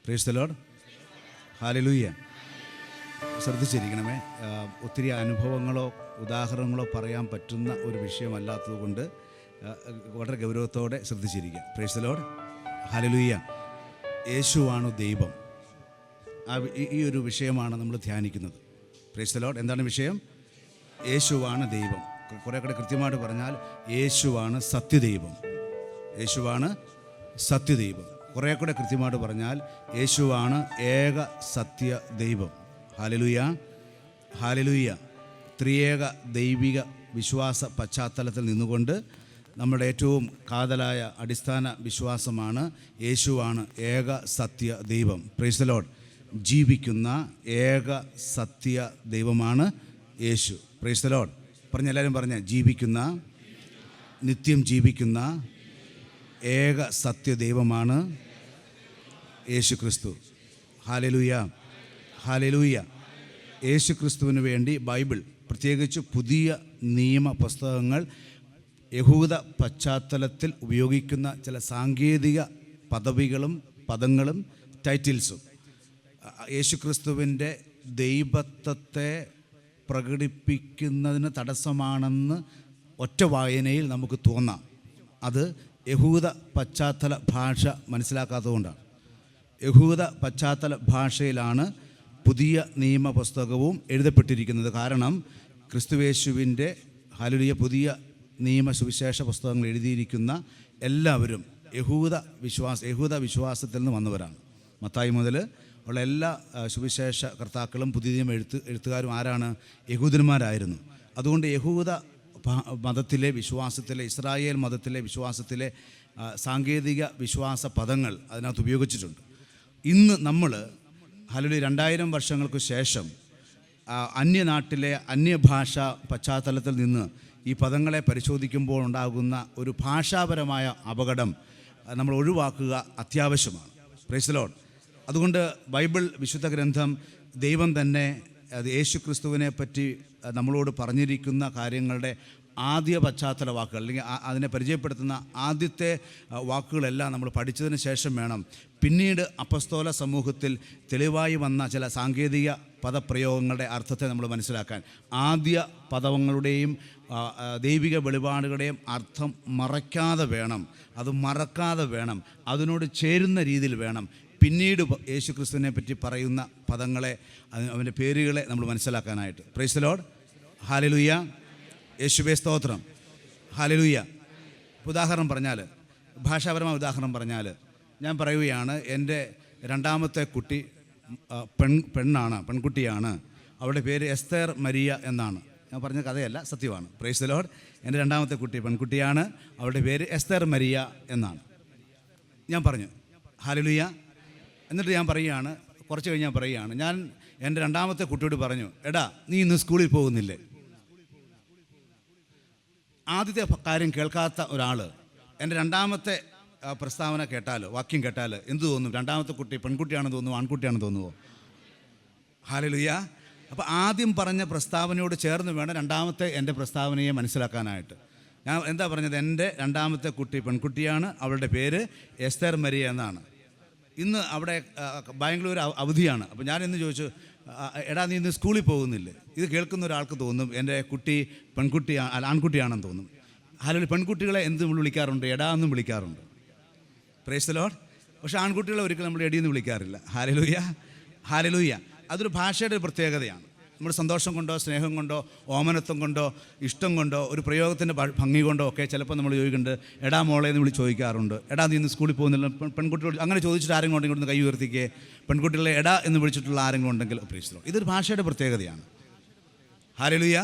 Price the Lord. Hallelujah. ശ്രദ്ധിച്ചിരിക്കണമേ. ഒത്തിരി അനുഭവങ്ങളോ ഉദാഹരണങ്ങളോ പറയാൻ പറ്റുന്ന ഒരു വിഷയമല്ലാത്തതുകൊണ്ട് വളരെ ഗൗരവത്തോടെ ശ്രദ്ധിച്ചിരിക്കുക. Praise the Lord. ഹല്ലേലൂയ. യേശുവാണ് ദൈവം. ഈ ഒരു വിഷയമാണ് നമ്മൾ ധ്യാനിക്കുന്നത്. Praise the Lord. എന്താണ് വിഷയം? യേശുവാണ് ദൈവം. കുറേ കൂടെ കൃത്യമായിട്ട് പറഞ്ഞാൽ യേശുവാണ് സത്യദൈവം. യേശുവാണ് സത്യദൈവം. കുറേ കൂടെ കൃത്യമായിട്ട് പറഞ്ഞാൽ യേശുവാണ് ഏക സത്യ ദൈവം. Hallelujah, hallelujah. ത്രിയേക ദൈവിക വിശ്വാസ പശ്ചാത്തലത്തിൽ നിന്നുകൊണ്ട് നമ്മുടെ ഏറ്റവും കാതലായ അടിസ്ഥാന വിശ്വാസമാണ് യേശുവാണ് ഏക സത്യ ദൈവം. Price the Lord. ജീവിക്കുന്ന ഏക സത്യ ദൈവമാണ് യേശു. Price the Lord. എല്ലാവരും പറഞ്ഞ ജീവിക്കുന്ന, നിത്യം ജീവിക്കുന്ന ഏക സത്യ ദൈവമാണ് യേശു ക്രിസ്തു. Hallelujah, hallelujah. യേശു ക്രിസ്തുവിന് വേണ്ടി ബൈബിൾ, പ്രത്യേകിച്ച് പുതിയ നിയമ പുസ്തകങ്ങൾ, യഹൂദ പശ്ചാത്തലത്തിൽ ഉപയോഗിക്കുന്ന ചില സാങ്കേതിക പദങ്ങളും ടൈറ്റിൽസും യേശു ക്രിസ്തുവിൻ്റെ ദൈവത്വത്തെ പ്രകടിപ്പിക്കുന്നതിന് തടസ്സമാണെന്ന് ഒറ്റ വായനയിൽ നമുക്ക് തോന്നാം. അത് യഹൂദ പശ്ചാത്തല ഭാഷ മനസ്സിലാക്കാത്തതുകൊണ്ടാണ്. യഹൂദ പശ്ചാത്തല ഭാഷയിലാണ് പുതിയ നിയമ പുസ്തകവും എഴുതപ്പെട്ടിരിക്കുന്നത്. കാരണം ക്രിസ്തുയേശുവിൻ്റെ ഹല്ലേലൂയ പുതിയ നിയമ സുവിശേഷ പുസ്തകങ്ങൾ എഴുതിയിരിക്കുന്ന എല്ലാവരും യഹൂദ വിശ്വാസത്തിൽ നിന്ന് വന്നവരാണ്. മത്തായി മുതൽ ഉള്ള എല്ലാ സുവിശേഷ കർത്താക്കളും പുതിയ നിയമ എഴുത്തുകാരും ആരാണ്? യഹൂദന്മാരായിരുന്നു. അതുകൊണ്ട് യഹൂദ മതത്തിലെ വിശ്വാസത്തിലെ, ഇസ്രായേൽ മതത്തിലെ വിശ്വാസത്തിലെ സാങ്കേതിക വിശ്വാസ പദങ്ങൾ അതിനകത്ത് ഉപയോഗിച്ചിട്ടുണ്ട്. ഇന്ന് നമ്മൾ ഹല്ലേലൂയ 2000 വർഷങ്ങൾക്ക് ശേഷം അന്യനാട്ടിലെ അന്യഭാഷ പശ്ചാത്തലത്തിൽ നിന്ന് ഈ പദങ്ങളെ പരിശോധിക്കുമ്പോൾ ഉണ്ടാകുന്ന ഒരു ഭാഷാപരമായ അപകടം നമ്മൾ ഒഴിവാക്കുക അത്യാവശ്യമാണ്. Price the Lord. അതുകൊണ്ട് ബൈബിൾ വിശുദ്ധ ഗ്രന്ഥം ദൈവം തന്നെ യേശു ക്രിസ്തുവിനെ പറ്റി നമ്മളോട് പറഞ്ഞിരിക്കുന്ന കാര്യങ്ങളുടെ ആദ്യ പശ്ചാത്തല വാക്കുകൾ, അല്ലെങ്കിൽ അതിനെ പരിചയപ്പെടുത്തുന്ന ആദ്യത്തെ വാക്കുകളെല്ലാം നമ്മൾ പഠിച്ചതിന് ശേഷം വേണം പിന്നീട് അപ്പസ്തോല സമൂഹത്തിൽ തെളിവായി വന്ന ചില സാങ്കേതിക പദപ്രയോഗങ്ങളുടെ അർത്ഥത്തെ നമ്മൾ മനസ്സിലാക്കാൻ. ആദ്യ പദങ്ങളുടെയും ദൈവിക വെളിപാടുകളുടെയും അർത്ഥം മറയ്ക്കാതെ വേണം, അത് മറക്കാതെ വേണം, അതിനോട് ചേരുന്ന രീതിയിൽ വേണം പിന്നീട് യേശു ക്രിസ്തുവിനെ പറ്റി പറയുന്ന പദങ്ങളെ, അവൻ്റെ പേരുകളെ നമ്മൾ മനസ്സിലാക്കാനായിട്ട്. Price the Lord. ഹല്ലേലൂയ. യേശുവേ സ്തോത്രം. ഹല്ലേലൂയ. ഉദാഹരണം പറഞ്ഞാൽ, ഭാഷാപരമായ ഉദാഹരണം പറഞ്ഞാൽ, ഞാൻ പറയുകയാണ് എൻ്റെ രണ്ടാമത്തെ കുട്ടി പെൺകുട്ടിയാണ്. അവളുടെ പേര് എസ്തേർ മരിയ എന്നാണ്. ഞാൻ പറഞ്ഞ കഥയല്ല, സത്യമാണ്. Price the Lord. എൻ്റെ രണ്ടാമത്തെ കുട്ടി പെൺകുട്ടിയാണ്. അവളുടെ പേര് എസ്തേർ മരിയ എന്നാണ്. ഞാൻ പറഞ്ഞു ഹല്ലേലൂയ. എന്നിട്ട് ഞാൻ പറയുകയാണ്, കുറച്ച് കഴിഞ്ഞ് ഞാൻ പറയുകയാണ്, ഞാൻ എൻ്റെ രണ്ടാമത്തെ കുട്ടിയോട് പറഞ്ഞു, എടാ നീ ഇന്ന് സ്കൂളിൽ പോകുന്നില്ലേ? ആദ്യത്തെ കാര്യം കേൾക്കാത്ത ഒരാൾ എൻ്റെ രണ്ടാമത്തെ പ്രസ്താവന കേട്ടാൽ, വാക്യം കേട്ടാൽ എന്ത് തോന്നും? രണ്ടാമത്തെ കുട്ടി പെൺകുട്ടിയാണെന്ന് തോന്നുമോ, ആൺകുട്ടിയാണെന്ന് തോന്നുമോ? ഹല്ലേലൂയ. അപ്പോൾ ആദ്യം പറഞ്ഞ പ്രസ്താവനയോട് ചേർന്ന് വേണം രണ്ടാമത്തെ എൻ്റെ പ്രസ്താവനയെ മനസ്സിലാക്കാനായിട്ട്. ഞാൻ എന്താ പറഞ്ഞത്? എൻ്റെ രണ്ടാമത്തെ കുട്ടി പെൺകുട്ടിയാണ്, അവളുടെ പേര് എസ്തേർ മരിയ എന്നാണ്. ഇന്ന് അവിടെ ബാംഗ്ലൂർ അവധിയാണ്. അപ്പോൾ ഞാൻ ഇന്ന് ചോദിച്ചു, എടാ നീ ഇന്ന് സ്കൂളിൽ പോകുന്നില്ലേ? ഇത് കേൾക്കുന്ന ഒരാൾക്ക് തോന്നും എൻ്റെ കുട്ടി ആൺകുട്ടിയാണെന്ന് തോന്നും. ഹല്ലേലൂയ. പെൺകുട്ടികളെ എന്ത് വിളിക്കാറുണ്ട്? എടാ എന്നും വിളിക്കാറുണ്ട്. Price the Lord. പക്ഷേ ആൺകുട്ടികളെ ഒരിക്കലും നമ്മൾ എടിയെന്ന് വിളിക്കാറില്ല. Hallelujah, hallelujah. അതൊരു ഭാഷയുടെ പ്രത്യേകതയാണ്. നമ്മൾ സന്തോഷം കൊണ്ടോ സ്നേഹം കൊണ്ടോ ഓമനത്വം കൊണ്ടോ ഇഷ്ടം കൊണ്ടോ ഒരു പ്രയോഗത്തിൻ്റെ ഭംഗി കൊണ്ടോ ഒക്കെ ചിലപ്പോൾ നമ്മൾ ചോദിക്കുന്നുണ്ട്, എടാ മോളെ എന്ന് ചോദിക്കാറുണ്ട്. എടാ നീ ഇന്ന് സ്കൂളിൽ പോകുന്നില്ല? പെൺകുട്ടികൾ അങ്ങനെ ചോദിച്ചിട്ട് ആരെങ്കിലും ഉണ്ടെങ്കിൽ ഒന്ന് കൈ ഉയർത്തിക്കേ. പെൺകുട്ടികളെ എടാ എന്ന് വിളിച്ചിട്ടുള്ള ആരെങ്കിലും ഉണ്ടെങ്കിൽ പ്രൈസ് ദി ലോർഡ്. ഇതൊരു ഭാഷയുടെ പ്രത്യേകതയാണ്. ഹല്ലേലൂയ.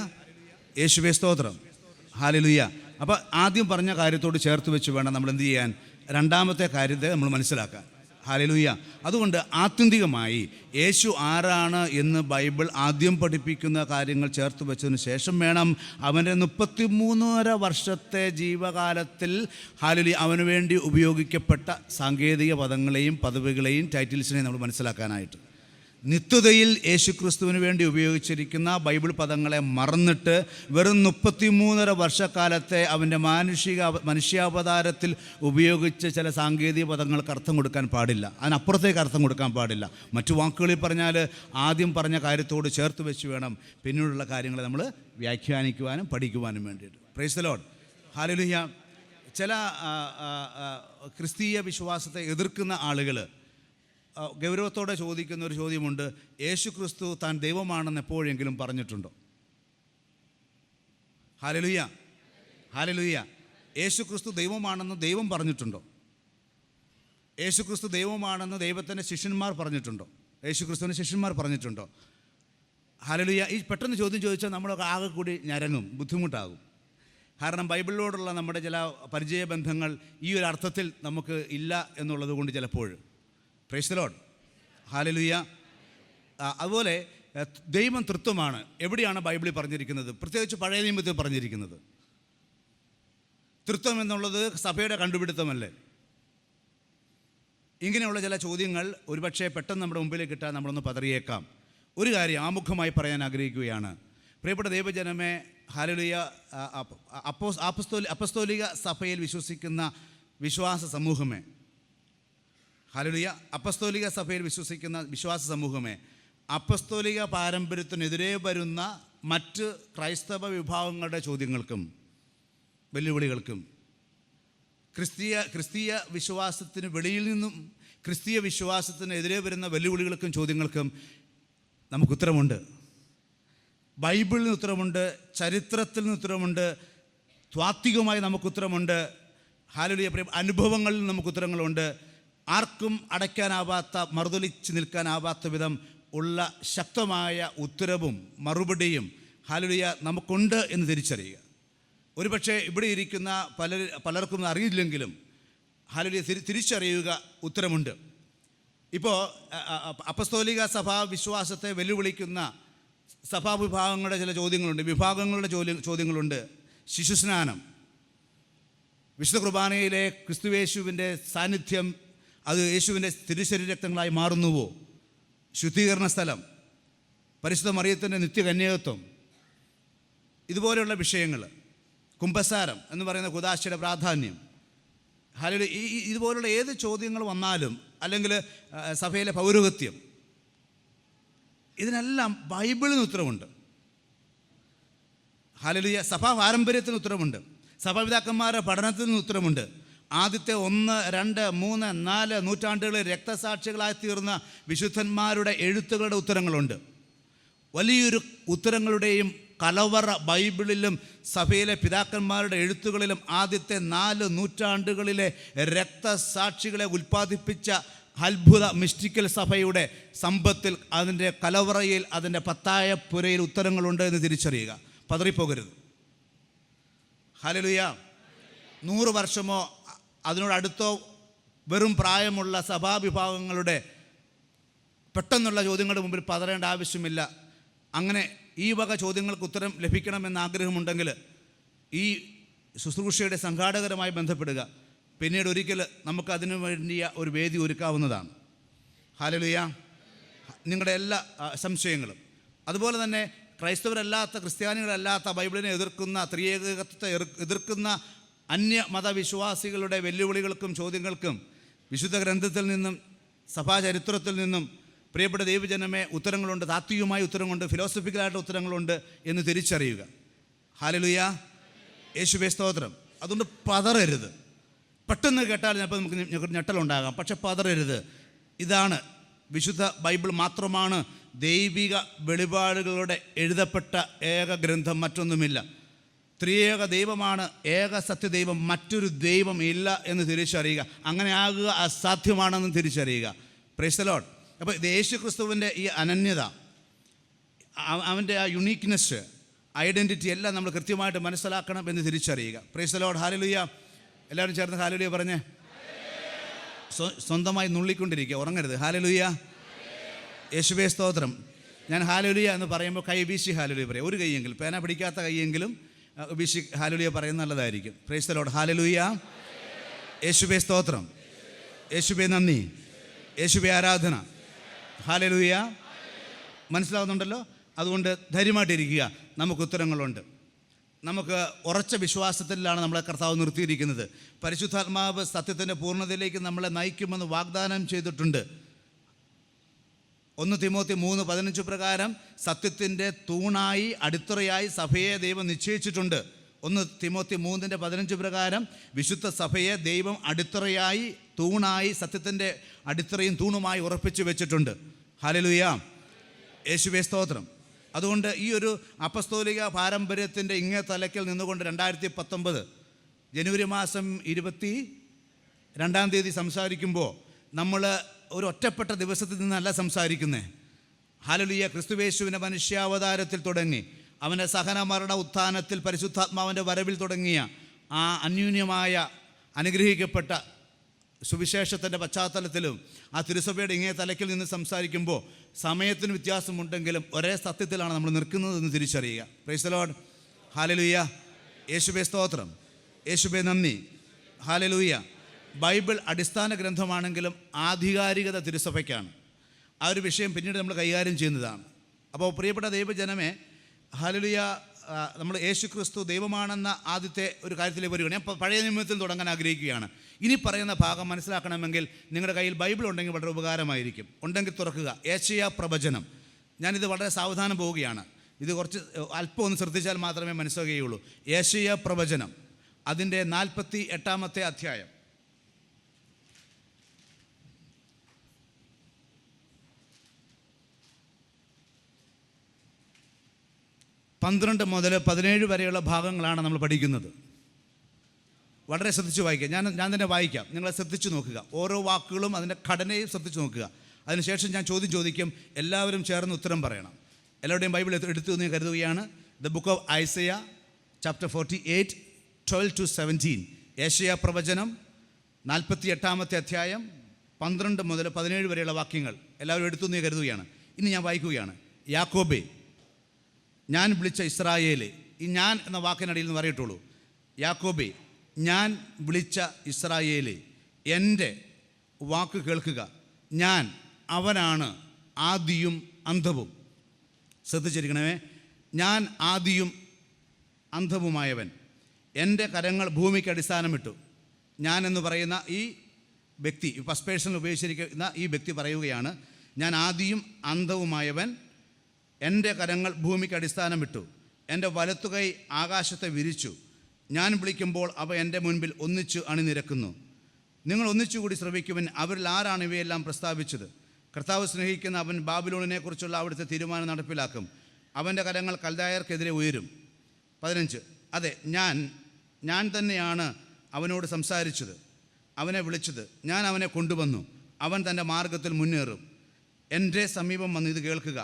യേശുവേ സ്തോത്രം. ഹല്ലേലൂയ. അപ്പോൾ ആദ്യം പറഞ്ഞ കാര്യത്തോട് ചേർത്ത് വെച്ച് വേണം നമ്മൾ എന്ത് ചെയ്യാൻ? രണ്ടാമത്തെ കാര്യത്തെ നമ്മൾ മനസ്സിലാക്കാൻ. ഹല്ലേലൂയ. അതുകൊണ്ട് ആത്യന്തികമായി യേശു ആരാണ് എന്ന് ബൈബിൾ ആദ്യം പഠിപ്പിക്കുന്ന കാര്യങ്ങൾ ചേർത്ത് വെച്ചതിന് ശേഷം വേണം അവൻ്റെ 33.5 വർഷത്തെ ജീവകാലത്തിൽ ഹല്ലേലൂയ അവന് വേണ്ടി ഉപയോഗിക്കപ്പെട്ട സാങ്കേതിക പദങ്ങളെയും പദവികളെയും ടൈറ്റിൽസിനെയും നമ്മൾ മനസ്സിലാക്കാനായിട്ട്. നിത്യതയിൽ യേശുക്രിസ്തുവിന് വേണ്ടി ഉപയോഗിച്ചിരിക്കുന്ന ബൈബിൾ പദങ്ങളെ മറന്നിട്ട് വെറും 33.5 വർഷക്കാലത്തെ അവൻ്റെ മനുഷ്യാവതാരത്തിൽ ഉപയോഗിച്ച് ചില സാങ്കേതിക പദങ്ങൾക്ക് അർത്ഥം കൊടുക്കാൻ പാടില്ല, അതിനപ്പുറത്തേക്ക് അർത്ഥം കൊടുക്കാൻ പാടില്ല. മറ്റു വാക്കുകളിൽ പറഞ്ഞാൽ ആദ്യം പറഞ്ഞ കാര്യത്തോട് ചേർത്ത് വെച്ച് വേണം പിന്നീടുള്ള കാര്യങ്ങളെ നമ്മൾ വ്യാഖ്യാനിക്കുവാനും പഠിക്കുവാനും വേണ്ടിയിട്ട്. Price the Lord. ഹല്ലേലൂയ. ചില ക്രിസ്തീയ വിശ്വാസത്തെ എതിർക്കുന്ന ആളുകൾ ഗൗരവത്തോടെ ചോദിക്കുന്ന ഒരു ചോദ്യമുണ്ട്: യേശു ക്രിസ്തു താൻ ദൈവമാണെന്ന് എപ്പോഴെങ്കിലും പറഞ്ഞിട്ടുണ്ടോ? Hallelujah, hallelujah. യേശു ക്രിസ്തു ദൈവമാണെന്ന് ദൈവം പറഞ്ഞിട്ടുണ്ടോ? യേശു ക്രിസ്തു ദൈവമാണെന്ന് ദൈവത്തിൻ്റെ ശിഷ്യന്മാർ പറഞ്ഞിട്ടുണ്ടോ? യേശു ക്രിസ്തുവിൻ്റെ ശിഷ്യന്മാർ പറഞ്ഞിട്ടുണ്ടോ? ഹല്ലേലൂയ. ഈ പെട്ടെന്ന് ചോദ്യം ചോദിച്ചാൽ നമ്മളൊക്കെ ആകെ കൂടി ഞരങ്ങും, ബുദ്ധിമുട്ടാകും. കാരണം ബൈബിളിനോടുള്ള നമ്മുടെ ചില പരിചയബന്ധങ്ങൾ ഈ ഒരു അർത്ഥത്തിൽ നമുക്ക് ഇല്ല എന്നുള്ളത് കൊണ്ട് ചിലപ്പോൾ. Price the Lord. ഹല്ലേലൂയ. അതുപോലെ ദൈവം തൃത്വമാണ്. എവിടെയാണ് ബൈബിളിൽ പറഞ്ഞിരിക്കുന്നത്? പ്രത്യേകിച്ച് പഴയ നിയമത്തിൽ പറഞ്ഞിരിക്കുന്നത്. തൃത്വം എന്നുള്ളത് സഭയുടെ കണ്ടുപിടുത്തമല്ലേ? ഇങ്ങനെയുള്ള ചില ചോദ്യങ്ങൾ ഒരുപക്ഷെ പെട്ടെന്ന് നമ്മുടെ മുമ്പിലേക്ക് ഇട്ടാൽ നമ്മളൊന്ന് പതറിയേക്കാം. ഒരു കാര്യം ആമുഖമായി പറയാൻ ആഗ്രഹിക്കുകയാണ്. പ്രിയപ്പെട്ട ദൈവജനമേ, ഹല്ലേലൂയ, അപ്പസ്തോലിക സഭയിൽ വിശ്വസിക്കുന്ന വിശ്വാസ സമൂഹമേ, ഹല്ലേലൂയ, അപ്പസ്തോലിക സഭയിൽ വിശ്വസിക്കുന്ന വിശ്വാസ സമൂഹമേ, അപ്പസ്തോലിക പാരമ്പര്യത്തിനെതിരെ വരുന്ന മറ്റ് ക്രൈസ്തവ വിഭാഗങ്ങളുടെ ചോദ്യങ്ങൾക്കും വെല്ലുവിളികൾക്കും ക്രിസ്തീയ വിശ്വാസത്തിന് വെളിയിൽ നിന്നും ക്രിസ്തീയ വിശ്വാസത്തിനെതിരെ വരുന്ന വെല്ലുവിളികൾക്കും ചോദ്യങ്ങൾക്കും നമുക്കുത്തരമുണ്ട്. ബൈബിളിൽ നിന്ന് ഉത്തരമുണ്ട്, ചരിത്രത്തിൽ നിന്ന് ഉത്തരമുണ്ട്, ത്വാത്വികമായി നമുക്കുത്തരമുണ്ട്. ഹല്ലേലൂയ. അനുഭവങ്ങളിൽ നമുക്കുത്തരങ്ങളുണ്ട്. ആർക്കും അടയ്ക്കാനാവാത്ത, മറുതൊലിച്ച് നിൽക്കാനാവാത്ത വിധം ഉള്ള ശക്തമായ ഉത്തരവും മറുപടിയും ഹല്ലേലൂയ നമുക്കുണ്ട് എന്ന് തിരിച്ചറിയുക. ഒരുപക്ഷെ ഇവിടെ ഇരിക്കുന്ന പലർക്കും അറിയില്ലെങ്കിലും ഹല്ലേലൂയ തിരിച്ചറിയുക, ഉത്തരമുണ്ട്. ഇപ്പോൾ അപ്പസ്തോലിക സഭാ വിശ്വാസത്തെ വെല്ലുവിളിക്കുന്ന സഭാവിഭാഗങ്ങളുടെ ചില ചോദ്യങ്ങളുണ്ട്, വിഭാഗങ്ങളുടെ ചോദ്യങ്ങളുണ്ട്. ശിശുസ്നാനം, വിശുദ്ധ കുർബാനയിലെ ക്രിസ്തുയേശുവിൻ്റെ സാന്നിധ്യം അത് യേശുവിൻ്റെ തിരുശരീരക്തങ്ങളായി മാറുന്നുവോ? ശുദ്ധീകരണ സ്ഥലം, പരിശുദ്ധ മറിയത്തിൻ്റെ നിത്യകന്യകത്വം, ഇതുപോലെയുള്ള വിഷയങ്ങൾ, കുമ്പസാരം എന്ന് പറയുന്ന കുദാശയുടെ പ്രാധാന്യം, ഹല്ലേലൂയ, ഇതുപോലുള്ള ഏത് ചോദ്യങ്ങൾ വന്നാലും, അല്ലെങ്കിൽ സഭയിലെ പൗരോഹിത്യം, ഇതിനെല്ലാം ബൈബിളിന് ഉത്തരവുണ്ട്. ഹല്ലേലൂയ. സഭാ പാരമ്പര്യത്തിന് ഉത്തരവുണ്ട്. സഭാപിതാക്കന്മാരുടെ പഠനത്തിന് ഉത്തരവുണ്ട്. ആദ്യത്തെ 1, 2, 3, 4 നൂറ്റാണ്ടുകളിൽ രക്തസാക്ഷികളായി തീർന്ന വിശുദ്ധന്മാരുടെ എഴുത്തുകളുടെ ഉത്തരങ്ങളുണ്ട്. വലിയൊരു ഉത്തരങ്ങളുടെയും കലവറ ബൈബിളിലും സഭയിലെ പിതാക്കന്മാരുടെ എഴുത്തുകളിലും ആദ്യത്തെ 4 നൂറ്റാണ്ടുകളിലെ രക്തസാക്ഷികളെ ഉൽപ്പാദിപ്പിച്ച അത്ഭുത മിസ്റ്റിക്കൽ സഭയുടെ സമ്പത്തിൽ, അതിൻ്റെ കലവറയിൽ, അതിൻ്റെ പത്തായ പുരയിൽ ഉത്തരങ്ങളുണ്ട് എന്ന് തിരിച്ചറിയുക. പതറിപ്പോകരുത്. ഹല്ലേലൂയ. 100 വർഷമോ അതിനോടടുത്തോ വെറും പ്രായമുള്ള സഭാവിഭാഗങ്ങളുടെ പെട്ടെന്നുള്ള ചോദ്യങ്ങളുടെ മുമ്പിൽ പതറേണ്ട ആവശ്യമില്ല. അങ്ങനെ ഈ വക ചോദ്യങ്ങൾക്ക് ഉത്തരം ലഭിക്കണമെന്ന് ആഗ്രഹമുണ്ടെങ്കിൽ ഈ ശുശ്രൂഷയുടെ സംഘാടകരുമായി ബന്ധപ്പെടുക. പിന്നീട് ഒരിക്കൽ നമുക്ക് അതിനു വേണ്ടിയ ഒരു വേദി ഒരുക്കാവുന്നതാണ്. ഹല്ലേലൂയ. നിങ്ങളുടെ എല്ലാ സംശയങ്ങളും, അതുപോലെ തന്നെ ക്രൈസ്തവരല്ലാത്ത, ക്രിസ്ത്യാനികളല്ലാത്ത, ബൈബിളിനെ എതിർക്കുന്ന, ത്രിയേകത്വത്തെ എതിർക്കുന്ന അന്യമതവിശ്വാസികളുടെ വെല്ലുവിളികൾക്കും ചോദ്യങ്ങൾക്കും വിശുദ്ധ ഗ്രന്ഥത്തിൽ നിന്നും സഭാചരിത്രത്തിൽ നിന്നും പ്രിയപ്പെട്ട ദൈവജനമേ ഉത്തരങ്ങളുണ്ട്. താത്വികമായ ഉത്തരങ്ങളുണ്ട്, ഫിലോസഫിക്കലായിട്ട് ഉത്തരങ്ങളുണ്ട് എന്ന് തിരിച്ചറിയുക. ഹല്ലേലൂയ. യേശുവേ സ്തോത്രം. അതുകൊണ്ട് പതറരുത്. പെട്ടെന്ന് കേട്ടാൽ ചിലപ്പോൾ നമുക്ക് ഞെട്ടലുണ്ടാകാം, പക്ഷെ പതറരുത്. ഇതാണ് വിശുദ്ധ ബൈബിൾ മാത്രമാണ് ദൈവിക വെളിപാടുകളുടെ എഴുതപ്പെട്ട ഏക ഗ്രന്ഥം, മറ്റൊന്നുമില്ല. ത്രിയേക ദൈവമാണ് ഏക സത്യദൈവം, മറ്റൊരു ദൈവം ഇല്ല എന്ന് തിരിച്ചറിയുക. അങ്ങനെ ആകുക അസാധ്യമാണെന്ന് തിരിച്ചറിയുക. Price the Lord. അപ്പോൾ യേശു ക്രിസ്തുവിൻ്റെ ഈ അനന്യത, അവൻ്റെ ആ യുണീക്ക്നെസ്, ഐഡൻറ്റിറ്റി എല്ലാം നമ്മൾ കൃത്യമായിട്ട് മനസ്സിലാക്കണം എന്ന് തിരിച്ചറിയുക. Price the Lord. ഹല്ലേലൂയ. എല്ലാവരും ചേർന്ന് ഹല്ലേലൂയ പറഞ്ഞേ. സ്വന്തമായി നുള്ളിക്കൊണ്ടിരിക്കുക, ഉറങ്ങരുത്. ഹല്ലേലൂയ. യേശുവേ സ്തോത്രം. ഞാൻ ഹല്ലേലൂയ എന്ന് പറയുമ്പോൾ കൈ വീശി ഹല്ലേലൂയ പറയും. ഒരു കൈയെങ്കിലും, പേന പിടിക്കാത്ത കൈയെങ്കിലും വീശി ഹല്ലേലൂയ പറയുന്നത് നല്ലതായിരിക്കും. Price the Lord. ഹല്ലേലൂയ. യേശുവേ സ്തോത്രം. യേശുവേ നന്ദി. യേശുവേ ആരാധന. ഹല്ലേലൂയ. മനസ്സിലാവുന്നുണ്ടല്ലോ? അതുകൊണ്ട് ധൈര്യമായിട്ടിരിക്കുക, നമുക്ക് ഉത്തരങ്ങളുണ്ട്. നമുക്ക് ഉറച്ച വിശ്വാസത്തിലാണ് നമ്മളെ കർത്താവ് നിർത്തിയിരിക്കുന്നത്. പരിശുദ്ധാത്മാവ് സത്യത്തിൻ്റെ പൂർണ്ണതയിലേക്ക് നമ്മളെ നയിക്കുമെന്ന് വാഗ്ദാനം ചെയ്തിട്ടുണ്ട്. 1 തിമോത്തി 3:15 പ്രകാരം സത്യത്തിൻ്റെ തൂണായി അടിത്തറയായി സഭയെ ദൈവം നിശ്ചയിച്ചിട്ടുണ്ട്. 1 തിമോത്തി 3:15 പ്രകാരം വിശുദ്ധ സഭയെ ദൈവം അടിത്തറയായി തൂണായി സത്യത്തിൻ്റെ അടിത്തറയും തൂണുമായി ഉറപ്പിച്ചു വെച്ചിട്ടുണ്ട്. ഹല്ലേലൂയ, യേശുവേ സ്തോത്രം. അതുകൊണ്ട് ഈ ഒരു അപ്പസ്തോലിക പാരമ്പര്യത്തിൻ്റെ ഇങ്ങേ തലയ്ക്കൽ നിന്നുകൊണ്ട് 2019 ജനുവരി മാസം 22 സംസാരിക്കുമ്പോൾ നമ്മൾ ഒരു ഒറ്റപ്പെട്ട ദിവസത്തിൽ നിന്നല്ല സംസാരിക്കുന്നത്. ഹല്ലേലൂയ, ക്രിസ്തുയേശുവിൻ്റെ മനുഷ്യാവതാരത്തിൽ തുടങ്ങി അവൻ്റെ സഹനമരണ ഉത്ഥാനത്തിൽ പരിശുദ്ധാത്മാവിൻ്റെ വരവിൽ തുടങ്ങിയ ആ അന്യൂന്യമായ അനുഗ്രഹിക്കപ്പെട്ട സുവിശേഷത്തിൻ്റെ പശ്ചാത്തലത്തിലും ആ തിരുസഭയുടെ ഇങ്ങേ തലയ്ക്കിൽ നിന്ന് സംസാരിക്കുമ്പോൾ സമയത്തിന് വ്യത്യാസമുണ്ടെങ്കിലും ഒരേ സത്യത്തിലാണ് നമ്മൾ നിൽക്കുന്നതെന്ന് തിരിച്ചറിയുക. Price the Lord. ഹല്ലേലൂയ, യേശുവേ സ്തോത്രം, യേശുവേ നന്ദി. ഹല്ലേലൂയ. ബൈബിൾ അടിസ്ഥാന ഗ്രന്ഥമാണെങ്കിലും ആധികാരികത തിരുസഭയ്ക്കാണ്. ആ ഒരു വിഷയം പിന്നീട് നമ്മൾ കൈകാര്യം ചെയ്യുന്നതാണ്. അപ്പോൾ പ്രിയപ്പെട്ട ദൈവജനമേ, ഹല്ലേലൂയ, നമ്മൾ യേശു ക്രിസ്തു ദൈവമാണെന്ന ആദ്യത്തെ ഒരു കാര്യത്തിലേക്ക് വരികയാണ്. ഞാൻ പഴയ നിയമത്തിൽ തുടങ്ങാൻ ആഗ്രഹിക്കുകയാണ്. ഇനി പറയുന്ന ഭാഗം മനസ്സിലാക്കണമെങ്കിൽ നിങ്ങളുടെ കയ്യിൽ ബൈബിൾ ഉണ്ടെങ്കിൽ വളരെ ഉപകാരമായിരിക്കും. ഉണ്ടെങ്കിൽ തുറക്കുക, യേശയ്യാ പ്രവചനം. ഞാനിത് വളരെ സാവധാനം പോവുകയാണ്. ഇത് കുറച്ച് അല്പം ഒന്ന് ശ്രദ്ധിച്ചാൽ മാത്രമേ മനസ്സിലാകുകയുള്ളൂ. യേശയ്യാ പ്രവചനം അതിൻ്റെ 48 അധ്യായം. 12 മുതൽ 17 വരെയുള്ള ഭാഗങ്ങളാണ് നമ്മൾ പഠിക്കുന്നത്. വളരെ ശ്രദ്ധിച്ച് വായിക്കുക. ഞാൻ തന്നെ വായിക്കാം, നിങ്ങളെ ശ്രദ്ധിച്ച് നോക്കുക. ഓരോ വാക്കുകളും അതിൻ്റെ ഘടനയും ശ്രദ്ധിച്ച് നോക്കുക. അതിനുശേഷം ഞാൻ ചോദ്യം ചോദിക്കും, എല്ലാവരും ചേർന്ന് ഉത്തരം പറയണം. എല്ലാവരുടെയും ബൈബിൾ എടുത്തു എന്ന് കരുതുകയാണ്. The book of Isaiah chapter 48 12-17. യേശയ്യാ പ്രവചനം 48 അധ്യായം 12 മുതൽ 17 വരെയുള്ള വാക്യങ്ങൾ എല്ലാവരും എടുത്തു എന്ന് കരുതുകയാണ്. ഇനി ഞാൻ വായിക്കുകയാണ്. യാക്കോബേ, ഞാൻ വിളിച്ച ഇസ്രായേലേ. ഈ ഞാൻ എന്ന വാക്കിനടിയിൽ നിന്ന് പറയിട്ടുള്ളൂ. യാക്കോബേ, ഞാൻ വിളിച്ച ഇസ്രായേലേ, എൻ്റെ വാക്ക് കേൾക്കുക. ഞാൻ അവനാണ് ആദിയും അന്തവും. ശ്രദ്ധിച്ചിരിക്കണമേ. ഞാൻ ആദിയും അന്തവുമായവൻ. എൻ്റെ കരങ്ങൾ ഭൂമിക്ക് അടിസ്ഥാനമിട്ടു. ഞാൻ എന്ന് പറയുന്ന ഈ വ്യക്തി, ഫസ്റ്റ് പേഴ്സണിൽ ഉപയോഗിച്ചിരിക്കുന്ന ഈ വ്യക്തി പറയുകയാണ്, ഞാൻ ആദിയും അന്തവുമായവൻ, എൻ്റെ കരങ്ങൾ ഭൂമിക്ക് അടിസ്ഥാനമിട്ടു, എൻ്റെ വലത്തുകൈ ആകാശത്തെ വിരിച്ചു. ഞാൻ വിളിക്കുമ്പോൾ അവ എൻ്റെ മുൻപിൽ ഒന്നിച്ചു അണിനിരക്കുന്നു. നിങ്ങൾ ഒന്നിച്ചുകൂടി ശ്രവിക്കുവൻ. അവരിൽ ആരാണ് ഇവയെല്ലാം പ്രസ്താവിച്ചത്? കർത്താവ് സ്നേഹിക്കുന്ന അവൻ ബാബിലോണിനെക്കുറിച്ചുള്ള അവിടുത്തെ തീരുമാനം നടപ്പിലാക്കും. അവൻ്റെ കരങ്ങൾ കൽദായർക്കെതിരെ ഉയരും. 15. അതെ, ഞാൻ തന്നെയാണ് അവനോട് സംസാരിച്ചത്, അവനെ വിളിച്ചത്. ഞാൻ അവനെ കൊണ്ടുവന്നു. അവൻ തൻ്റെ മാർഗത്തിൽ മുന്നേറും. എൻ്റെ സമീപം വന്ന് ഇത് കേൾക്കുക.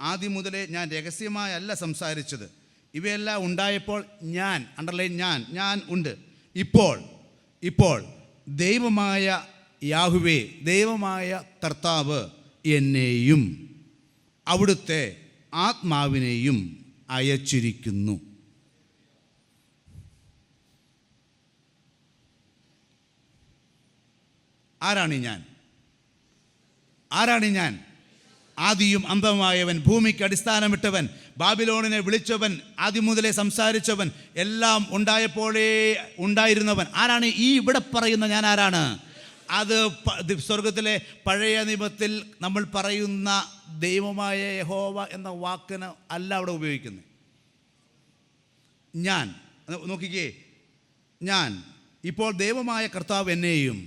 ആദ്യം മുതലേ ഞാൻ രഹസ്യമായല്ല സംസാരിച്ചത്. ഇവയെല്ലാം ഉണ്ടായപ്പോൾ ഞാൻ, അണ്ടർലൈൻ, ഞാൻ ഉണ്ട്. ഇപ്പോൾ ദൈവമായ യാഹുവേ, ദൈവമായ കർത്താവ് എന്നെയും അവിടുത്തെ ആത്മാവിനെയും അയച്ചിരിക്കുന്നു. ആരാണ് ഞാൻ? ആദിയും അന്തമായവൻ, ഭൂമിക്ക് അടിസ്ഥാനമിട്ടവൻ, ബാബിലോണിനെ വിളിച്ചവൻ, ആദ്യം മുതലേ സംസാരിച്ചവൻ, എല്ലാം ഉണ്ടായപ്പോഴേ ഉണ്ടായിരുന്നവൻ. ആരാണ് ഈ ഇവിടെ പറയുന്ന ഞാൻ? ആരാണ് അത്? സ്വർഗത്തിലെ പഴയ നിയമത്തിൽ നമ്മൾ പറയുന്ന ദൈവമായ യഹോവ എന്ന വാക്കിന് അല്ല അവിടെ ഉപയോഗിക്കുന്നത്. ഞാൻ, നോക്കിക്കേ, ഞാൻ ഇപ്പോൾ ദൈവമായ കർത്താവ് എന്നെയും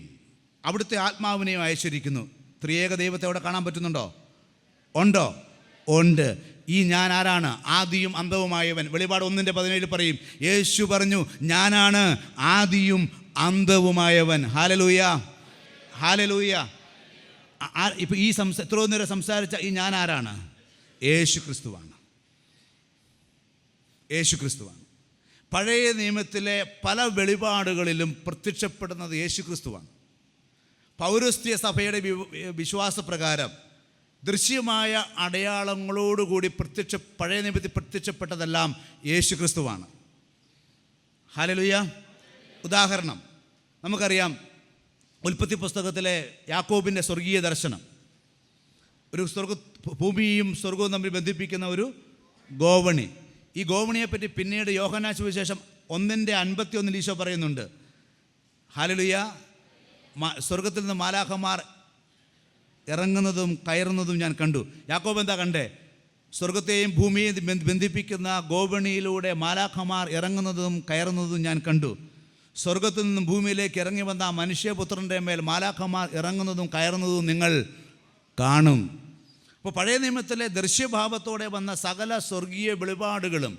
അവിടുത്തെ ആത്മാവിനെയും അയച്ചിരിക്കുന്നു. ത്രിയേക ദൈവത്തെ അവിടെ കാണാൻ പറ്റുന്നുണ്ടോ? ഉണ്ടോ? ഉണ്ട്. ഈ ഞാൻ ആരാണ്? ആദിയും അന്തവുമായവൻ. വെളിപാട് 1:17 പറയും, യേശു പറഞ്ഞു, ഞാനാണ് ആദിയും അന്തവുമായവൻ. Hallelujah, hallelujah. ഇപ്പം ഈ ഇത്രയും നേരം സംസാരിച്ച ഈ ഞാൻ ആരാണ്? യേശു ക്രിസ്തുവാണ്. പഴയ നിയമത്തിലെ പല വെളിപാടുകളിലും പ്രത്യക്ഷപ്പെടുന്നത് യേശു ക്രിസ്തുവാണ്. പൗരസ്ത്യ സഭയുടെ വിശ്വാസപ്രകാരം ദൃശ്യമായ അടയാളങ്ങളോടുകൂടി പഴയ നിയമത്തിൽ പ്രത്യക്ഷപ്പെട്ടതെല്ലാം യേശു ക്രിസ്തുവാണ്. ഹല്ലേലൂയ. ഉദാഹരണം നമുക്കറിയാം, ഉൽപ്പത്തി പുസ്തകത്തിലെ യാക്കോബിൻ്റെ സ്വർഗീയ ദർശനം. ഒരു ഭൂമിയും സ്വർഗവും തമ്മിൽ ബന്ധിപ്പിക്കുന്ന ഒരു ഗോവണി. ഈ ഗോവണിയെപ്പറ്റി പിന്നീട് യോഹന്നാൻ സുവിശേഷം 1:51 ഈശോ പറയുന്നുണ്ട്. ഹല്ലേലൂയ. സ്വർഗത്തിൽ നിന്ന് മാലാഖമാർ ഇറങ്ങുന്നതും കയറുന്നതും ഞാൻ കണ്ടു. യാക്കോബ് എന്താ കണ്ടേ? സ്വർഗത്തെയും ഭൂമിയെയും ബന്ധിപ്പിക്കുന്ന ഗോവണിയിലൂടെ മാലാഖമാർ ഇറങ്ങുന്നതും കയറുന്നതും ഞാൻ കണ്ടു. സ്വർഗത്തിൽ നിന്നും ഭൂമിയിലേക്ക് ഇറങ്ങി വന്ന മനുഷ്യപുത്രൻ്റെ മേൽ മാലാഖമാർ ഇറങ്ങുന്നതും കയറുന്നതും നിങ്ങൾ കാണും. അപ്പോൾ പഴയ നിയമത്തിലെ ദൃശ്യഭാവത്തോടെ വന്ന സകല സ്വർഗീയ വെളിപാടുകളും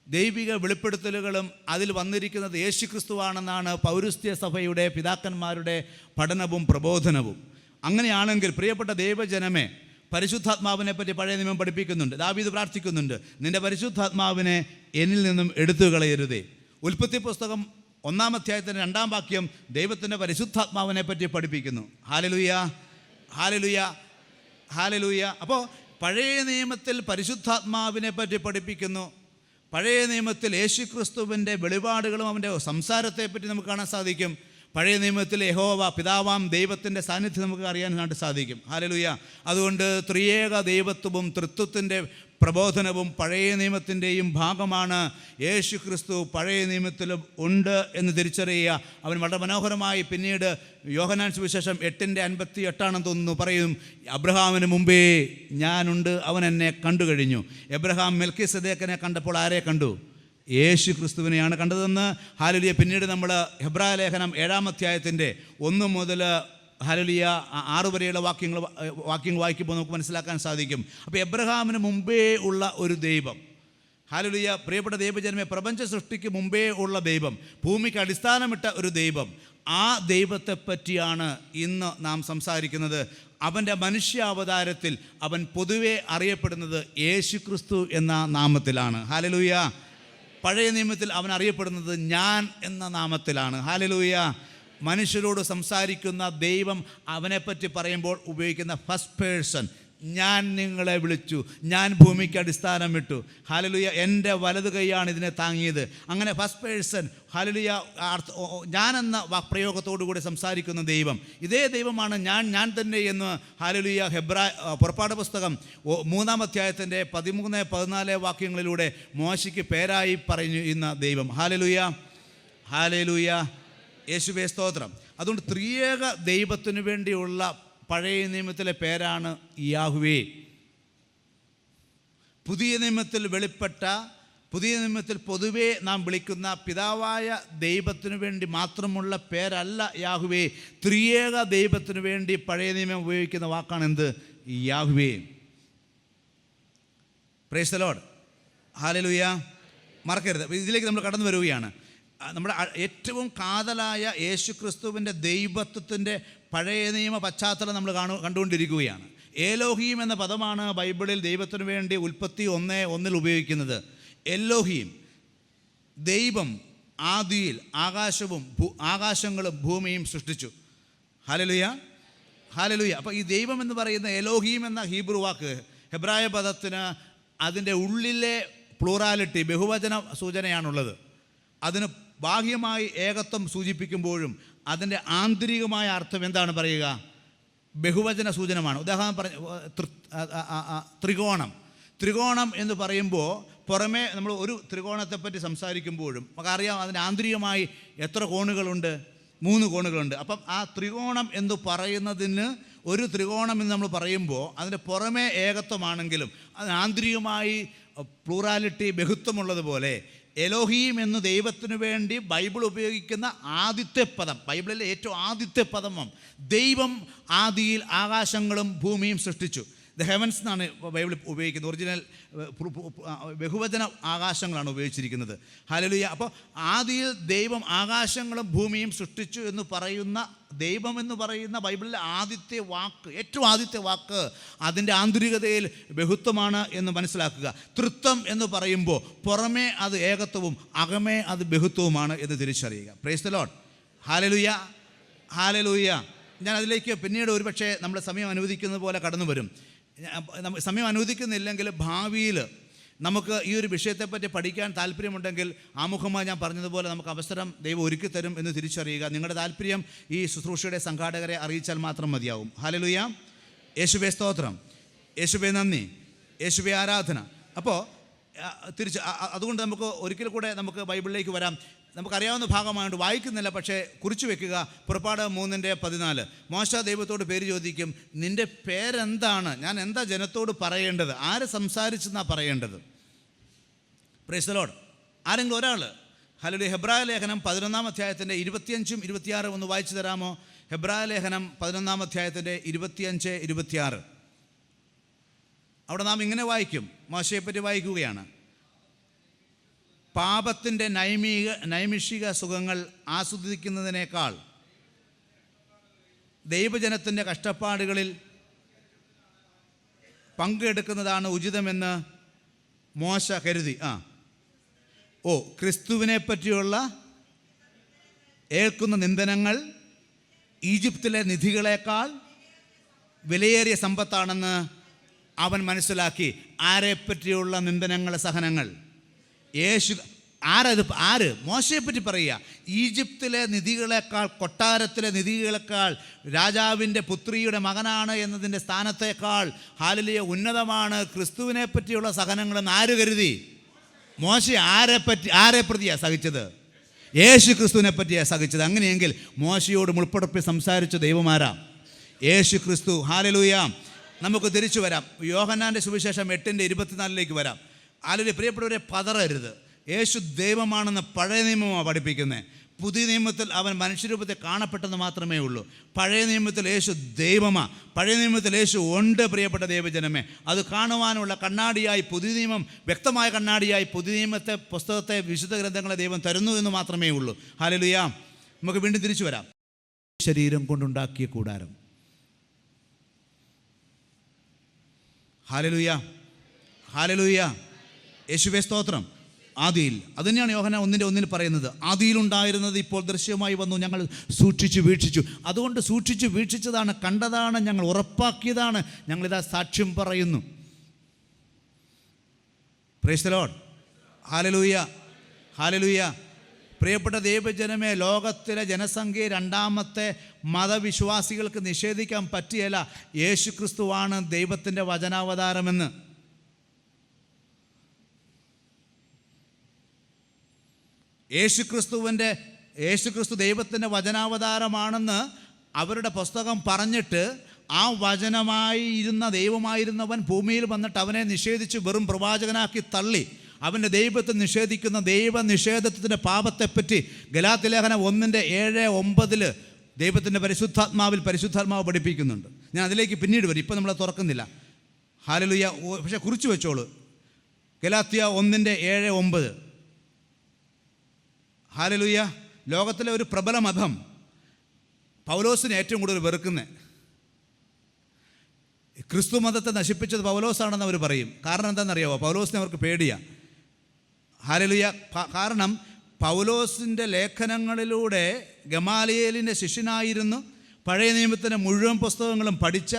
ദൈവിക വെളിപ്പെടുത്തലുകളും അതിൽ വന്നിരിക്കുന്നത് യേശുക്രിസ്തുവാണെന്നാണ് പൗരസ്ത്യ സഭയുടെ പിതാക്കന്മാരുടെ പഠനവും പ്രബോധനവും. അങ്ങനെയാണെങ്കിൽ പ്രിയപ്പെട്ട ദൈവജനമേ, പരിശുദ്ധാത്മാവിനെ പറ്റി പഴയ നിയമം പഠിപ്പിക്കുന്നുണ്ട്. ദാവീദ് പ്രാർത്ഥിക്കുന്നുണ്ട്, നിൻ്റെ പരിശുദ്ധാത്മാവിനെ എന്നിൽ നിന്നും എടുത്തു കളയരുതേ. ഉൽപ്പത്തി പുസ്തകം 1-ാം അധ്യായത്തിൻ്റെ 2-ാം വാക്യം ദൈവത്തിൻ്റെ പരിശുദ്ധാത്മാവിനെ പറ്റി പഠിപ്പിക്കുന്നു. Hallelujah, hallelujah, hallelujah. അപ്പോൾ പഴയ നിയമത്തിൽ പരിശുദ്ധാത്മാവിനെ പറ്റി പഠിപ്പിക്കുന്നു. പഴയ നിയമത്തിൽ യേശുക്രിസ്തുവിൻ്റെ വെളിപാടുകളും അവൻ്റെ സംസാരത്തെപ്പറ്റി നമുക്ക് കാണാൻ സാധിക്കും. പഴയ നിയമത്തിൽ യഹോവ പിതാവാം ദൈവത്തിൻ്റെ സാന്നിധ്യം നമുക്ക് അറിയാനായിട്ട് സാധിക്കും. ഹല്ലേലൂയ. അതുകൊണ്ട് ത്രിയേക ദൈവത്വവും തൃത്വത്തിൻ്റെ പ്രബോധനവും പഴയ നിയമത്തിൻ്റെയും ഭാഗമാണ്. യേശു ക്രിസ്തു പഴയ നിയമത്തിലും ഉണ്ട് എന്ന് തിരിച്ചറിയുക. അവൻ വളരെ മനോഹരമായി പിന്നീട് യോഹന്നാൻ സുവിശേഷം 8:58 തോന്നുന്നു പറയും, അബ്രഹാമിന് മുമ്പേ ഞാനുണ്ട്, അവൻ എന്നെ കണ്ടു കഴിഞ്ഞു. എബ്രഹാം മെൽക്കിസദേക്കിനെ കണ്ടപ്പോൾ ആരെ കണ്ടു? യേശു ക്രിസ്തുവിനെയാണ് കണ്ടതെന്ന്. ഹല്ലേലൂയ. പിന്നീട് നമ്മൾ ഹെബ്രായ ലേഖനം 7-ാം അധ്യായത്തിൻ്റെ 1 മുതൽ ഹല്ലേലൂയ 6 വരെയുള്ള വാക്യങ്ങൾ വായിക്കുമ്പോൾ നമുക്ക് മനസ്സിലാക്കാൻ സാധിക്കും. അപ്പോൾ എബ്രഹാമിന് മുമ്പേ ഉള്ള ഒരു ദൈവം, ഹല്ലേലൂയ, പ്രിയപ്പെട്ട ദൈവജനമേ, പ്രപഞ്ച സൃഷ്ടിക്ക് മുമ്പേ ഉള്ള ദൈവം, ഭൂമിക്ക് അടിസ്ഥാനമിട്ട ഒരു ദൈവം, ആ ദൈവത്തെ പറ്റിയാണ് ഇന്ന് നാം സംസാരിക്കുന്നത്. അവൻ്റെ മനുഷ്യാവതാരത്തിൽ അവൻ പൊതുവെ അറിയപ്പെടുന്നത് യേശുക്രിസ്തു എന്ന നാമത്തിലാണ്. ഹല്ലേലൂയ. പഴയ നിയമത്തിൽ അവൻ അറിയപ്പെടുന്നത് ഞാൻ എന്ന നാമത്തിലാണ്. ഹല്ലേലൂയ. മനുഷ്യരോട് സംസാരിക്കുന്ന ദൈവം അവനെപ്പറ്റി പറയുമ്പോൾ ഉപയോഗിക്കുന്ന ഫസ്റ്റ് പേഴ്സൺ, ഞാൻ നിങ്ങളെ വിളിച്ചു, ഞാൻ ഭൂമിക്ക് അടിസ്ഥാനം ഇട്ടു, ഹല്ലേലൂയ, എൻ്റെ വലത് കൈയാണ് ഇതിനെ താങ്ങിയത്. അങ്ങനെ ഫസ്റ്റ് പേഴ്സൺ, ഹല്ലേലൂയ, ഞാനെന്ന പ്രയോഗത്തോടു കൂടി സംസാരിക്കുന്ന ദൈവം, ഇതേ ദൈവമാണ് ഞാൻ തന്നെ എന്ന് ഹല്ലേലൂയ പുറപ്പാട് പുസ്തകം 3-ാം അധ്യായത്തിൻ്റെ 13-14 വാക്യങ്ങളിലൂടെ മോശയ്ക്ക് പേരായി പറഞ്ഞു ഇന്ന ദൈവം. ഹല്ലേലൂയ, ഹല്ലേലൂയ, യേശുവേ സ്തോത്രം. അതുകൊണ്ട് ത്രിയേക ദൈവത്തിനു വേണ്ടിയുള്ള പഴയ നിയമത്തിലെ പേരാണ് യാഹ്വേ. പുതിയ നിയമത്തിൽ വെളിപ്പെട്ട, പുതിയ നിയമത്തിൽ പൊതുവേ നാം വിളിക്കുന്ന പിതാവായ ദൈവത്തിനു വേണ്ടി മാത്രമുള്ള പേരല്ല യാഹ്വേ. ത്രിയേക ദൈവത്തിനു വേണ്ടി പഴയ നിയമം ഉപയോഗിക്കുന്ന വാക്കാണ് എന്ത്? Yahweh. Price the Lord. Hallelujah. മറക്കരുത്, ഇതിലേക്ക് നമ്മൾ കടന്നു വരികയാണ്. നമ്മുടെ ഏറ്റവും കാതലായ യേശുക്രിസ്തുവിൻ്റെ ദൈവത്വത്തിൻ്റെ പഴയ നിയമ പശ്ചാത്തലം നമ്മൾ കണ്ടുകൊണ്ടിരിക്കുകയാണ്. ഏലോഹീം എന്ന പദമാണ് ബൈബിളിൽ ദൈവത്തിനു വേണ്ടി ഉൽപ്പത്തി 1:1 ഉപയോഗിക്കുന്നത്. എല്ലോഹീം, ദൈവം ആദിയിൽ ആകാശങ്ങളും ഭൂമിയും സൃഷ്ടിച്ചു. Hallelujah, hallelujah. അപ്പോൾ ഈ ദൈവം എന്ന് പറയുന്ന എലോഹീം എന്ന ഹീബ്രു വാക്ക്, ഹെബ്രായ പദത്തിന് അതിൻ്റെ ഉള്ളിലെ പ്ലൂറാലിറ്റി, ബഹുവചന സൂചനയാണുള്ളത്. അതിന് ബാഹ്യമായി ഏകത്വം സൂചിപ്പിക്കുമ്പോഴും അതിൻ്റെ ആന്തരികമായ അർത്ഥം എന്താണ് പറയുക? ബഹുവചന സൂചനമാണ്. ഉദാഹരണം ത്രികോണം എന്ന് പറയുമ്പോൾ പുറമേ നമ്മൾ ഒരു ത്രികോണത്തെപ്പറ്റി സംസാരിക്കുമ്പോഴും നമുക്കറിയാം അതിൻ്റെ ആന്തരികമായി എത്ര കോണുകളുണ്ട്? 3 കോണുകളുണ്ട്. അപ്പം ആ ത്രികോണം എന്ന് പറയുന്നതിന്, ഒരു ത്രികോണം എന്ന് നമ്മൾ പറയുമ്പോൾ അതിൻ്റെ പുറമേ ഏകത്വമാണെങ്കിലും അതിന് ആന്തരികമായി പ്ലൂറാലിറ്റി, ബഹുത്വമുള്ളതുപോലെ എലോഹീം എന്ന് ദൈവത്തിനു വേണ്ടി ബൈബിൾ ഉപയോഗിക്കുന്ന ആദ്യത്തെ പദം, ബൈബിളിലെ ഏറ്റവും ആദ്യത്തെ പദം, ദൈവം ആദിയിൽ ആകാശങ്ങളും ഭൂമിയും സൃഷ്ടിച്ചു. ദ ഹെവൻസ് എന്നാണ് ബൈബിൾ ഉപയോഗിക്കുന്നത്. ഒറിജിനൽ ബഹുവചന ആകാശങ്ങളാണ് ഉപയോഗിച്ചിരിക്കുന്നത്. ഹല്ലേലൂയ. അപ്പോൾ ആദിയിൽ ദൈവം ആകാശങ്ങളും ഭൂമിയും സൃഷ്ടിച്ചു എന്ന് പറയുന്ന ദൈവം എന്ന് പറയുന്ന ബൈബിളിലെ ആദ്യത്തെ വാക്ക്, ഏറ്റവും ആദ്യത്തെ വാക്ക്, അതിൻ്റെ ആന്തരികതയിൽ ബഹുത്വമാണ് എന്ന് മനസ്സിലാക്കുക. തൃത്വം എന്ന് പറയുമ്പോൾ പുറമേ അത് ഏകത്വവും അകമേ അത് ബഹുത്വവുമാണ് എന്ന് തിരിച്ചറിയുക. Price the Lord. Hallelujah, hallelujah. ഞാൻ അതിലേക്ക് പിന്നീട് ഒരുപക്ഷെ നമ്മുടെ സമയം അനുവദിക്കുന്നത് പോലെ കടന്നു വരും. സമയം അനുവദിക്കുന്നില്ലെങ്കിൽ ഭാവിയിൽ നമുക്ക് ഈ ഒരു വിഷയത്തെപ്പറ്റി പഠിക്കാൻ താല്പര്യമുണ്ടെങ്കിൽ ആമുഖമായി ഞാൻ പറഞ്ഞതുപോലെ നമുക്ക് അവസരം ദൈവം ഒരുക്കി തരും എന്ന് തിരിച്ചറിയുക. നിങ്ങളുടെ താല്പര്യം ഈ ശുശ്രൂഷയുടെ സംഘാടകരെ അറിയിച്ചാൽ മാത്രം മതിയാവും. ഹല്ലേലൂയ, യേശുവേ സ്തോത്രം. യേശുവേ നന്ദി, യേശുവേ ആരാധന. അപ്പോൾ അതുകൊണ്ട് നമുക്ക് ഒരിക്കൽ കൂടെ നമുക്ക് ബൈബിളിലേക്ക് വരാം. നമുക്കറിയാവുന്ന ഭാഗമായിട്ട് വായിക്കുന്നില്ല, പക്ഷേ കുറിച്ച് വെക്കുക. പുറപ്പാട് 3:14. മോശ ദൈവത്തോട് പേര് ചോദിക്കും, നിൻ്റെ പേരെന്താണ്? ഞാൻ എന്താ ജനത്തോട് പറയേണ്ടത്? ആര് സംസാരിച്ചെന്നാണ് പറയേണ്ടത്? Price the Lord. ആരെങ്കിലും ഒരാൾ. ഹല്ലേലൂയ. ഹെബ്രായ ലേഖനം 11-ാം അധ്യായത്തിൻ്റെ 25-26 ഒന്ന് വായിച്ചു തരാമോ? ഹെബ്രായ ലേഖനം 11-ാം അധ്യായത്തിൻ്റെ 25-26. അവിടെ നാം ഇങ്ങനെ വായിക്കും. മോശയെപ്പറ്റി വായിക്കുകയാണ്. പാപത്തിൻ്റെ നൈമിഷിക സുഖങ്ങൾ ആസ്വദിക്കുന്നതിനേക്കാൾ ദൈവജനത്തിൻ്റെ കഷ്ടപ്പാടുകളിൽ പങ്കെടുക്കുന്നതാണ് ഉചിതമെന്ന് മോശ കരുതി. ക്രിസ്തുവിനെ പറ്റിയുള്ള ഏൽക്കുന്ന നിന്ദനങ്ങൾ ഈജിപ്തിലെ നിധികളെക്കാൾ വിലയേറിയ സമ്പത്താണെന്ന് അവൻ മനസ്സിലാക്കി. ആരെപ്പറ്റിയുള്ള നിന്ദനങ്ങൾ, സഹനങ്ങൾ? ആര്? മോശയെപ്പറ്റി പറയുക. ഈജിപ്തിലെ നിധികളെക്കാൾ, കൊട്ടാരത്തിലെ നിധികളെക്കാൾ, രാജാവിൻ്റെ പുത്രിയുടെ മകനാണ് എന്നതിൻ്റെ സ്ഥാനത്തേക്കാൾ ഹല്ലേലൂയ ഉന്നതമാണ് ക്രിസ്തുവിനെ പറ്റിയുള്ള സഹനങ്ങളെന്ന് ആര് കരുതി? മോശ ആരെ പ്രതിയാണ് സഹിച്ചത്? യേശു ക്രിസ്തുവിനെ പറ്റിയാണ് സഹിച്ചത്. അങ്ങനെയെങ്കിൽ മോശയോട് മുൾപ്പടപ്പിൽ സംസാരിച്ച ദൈവമാരാ? യേശു ക്രിസ്തു. ഹല്ലേലൂയ. നമുക്ക് തിരിച്ചു വരാം. യോഹന്നാൻ്റെ സുവിശേഷം 8:24 വരാം. ഹല്ലേലൂയ. പ്രിയപ്പെട്ടവരെ, പതറരുത്. യേശു ദൈവമാണെന്ന് പഴയ നിയമമാണ് പഠിപ്പിക്കുന്നത്. പുതിയ നിയമത്തിൽ അവൻ മനുഷ്യരൂപത്തെ കാണപ്പെട്ടെന്ന് മാത്രമേ ഉള്ളൂ. പഴയ നിയമത്തിൽ യേശു ദൈവമാണ്. പഴയ നിയമത്തിൽ യേശു ഉണ്ട്. പ്രിയപ്പെട്ട ദൈവജനമേ, അത് കാണുവാനുള്ള കണ്ണാടിയായി പുതിയ നിയമം, വ്യക്തമായ കണ്ണാടിയായി പുതിയ നിയമത്തെ, പുസ്തകത്തെ, വിശുദ്ധ ഗ്രന്ഥങ്ങളെ ദൈവം തരുന്നു എന്ന് മാത്രമേ ഉള്ളൂ. ഹല്ലേലൂയ. നമുക്ക് വീണ്ടും തിരിച്ചു വരാം. ശരീരം കൊണ്ടുണ്ടാക്കിയ കൂടാരം. Hallelujah, hallelujah. യേശുവേ സ്തോത്രം. ആദിയിൽ, അതുതന്നെയാണ് യോഹന്നാൻ 1:1 പറയുന്നത്. ആദിയിലുണ്ടായിരുന്നത് ഇപ്പോൾ ദൃശ്യമായി വന്നു, ഞങ്ങൾ സൂക്ഷിച്ചു വീക്ഷിച്ചു. അതുകൊണ്ട് സൂക്ഷിച്ചു വീക്ഷിച്ചതാണ്, കണ്ടതാണ്, ഞങ്ങൾ ഉറപ്പാക്കിയതാണ്, ഞങ്ങളിതാ സാക്ഷ്യം പറയുന്നു. Price the Lord. Hallelujah, hallelujah. പ്രിയപ്പെട്ട ദൈവജനമേ, ലോകത്തിലെ ജനസംഖ്യ രണ്ടാമത്തെ മതവിശ്വാസികൾക്ക് നിഷേധിക്കാൻ പറ്റിയല്ല യേശു ക്രിസ്തുവാണ് ദൈവത്തിൻ്റെ വചനാവതാരമെന്ന്. യേശുക്രിസ്തു ദൈവത്തിൻ്റെ വചനാവതാരമാണെന്ന് അവരുടെ പുസ്തകം പറഞ്ഞിട്ട് ആ വചനമായി ഇരുന്ന ദൈവമായിരുന്നവൻ ഭൂമിയിൽ വന്നിട്ട് അവനെ നിഷേധിച്ച് വെറും പ്രവാചകനാക്കി തള്ളി. അവൻ്റെ ദൈവത്തെ നിഷേധിക്കുന്ന ദൈവനിഷേധത്തിൻ്റെ പാപത്തെപ്പറ്റി ഗലാത്യലേഖനം 1:7-9 ദൈവത്തിൻ്റെ പരിശുദ്ധാത്മാവ് പഠിപ്പിക്കുന്നുണ്ട്. ഞാൻ അതിലേക്ക് പിന്നീട് വരും, ഇപ്പം നമ്മളെ തുറക്കുന്നില്ല. ഹല്ലേലൂയ. പക്ഷേ കുറിച്ച് വെച്ചോളൂ. ഗലാത്യ 1:7-9. ഹല്ലേലൂയ. ലോകത്തിലെ ഒരു പ്രബല മതം പൗലോസിനെ ഏറ്റവും കൂടുതൽ വെറുക്കുന്നത്, ക്രിസ്തു മതത്തെ നശിപ്പിച്ചത് പൗലോസാണെന്ന് അവർ പറയും. കാരണം എന്താണെന്നറിയാമോ? പൗലോസിനെ അവർക്ക് പേടിയാണ്. ഹല്ലേലൂയ. കാരണം പൗലോസിൻ്റെ ലേഖനങ്ങളിലൂടെ ഗമാലിയേലിൻ്റെ ശിഷ്യനായിരുന്നു, പഴയ നിയമത്തിൻ്റെ മുഴുവൻ പുസ്തകങ്ങളും പഠിച്ച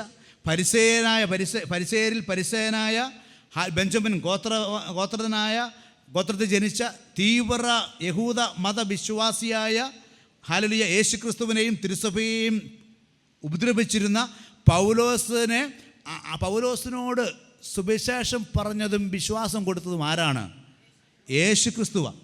പരിസേയനായ ബെഞ്ചമിൻ ഗോത്രത്തിൽ ജനിച്ച തീവ്ര യഹൂദ മതവിശ്വാസിയായ ഹല്ലേലൂയ യേശുക്രിസ്തുവിനെയും തിരുസഭയെയും ഉപദ്രവിച്ചിരുന്ന പൗലോസിനോട് സുവിശേഷം പറഞ്ഞതും വിശ്വാസം കൊടുത്തതും ആരാണ്? യേശുക്രിസ്തുവാണ്.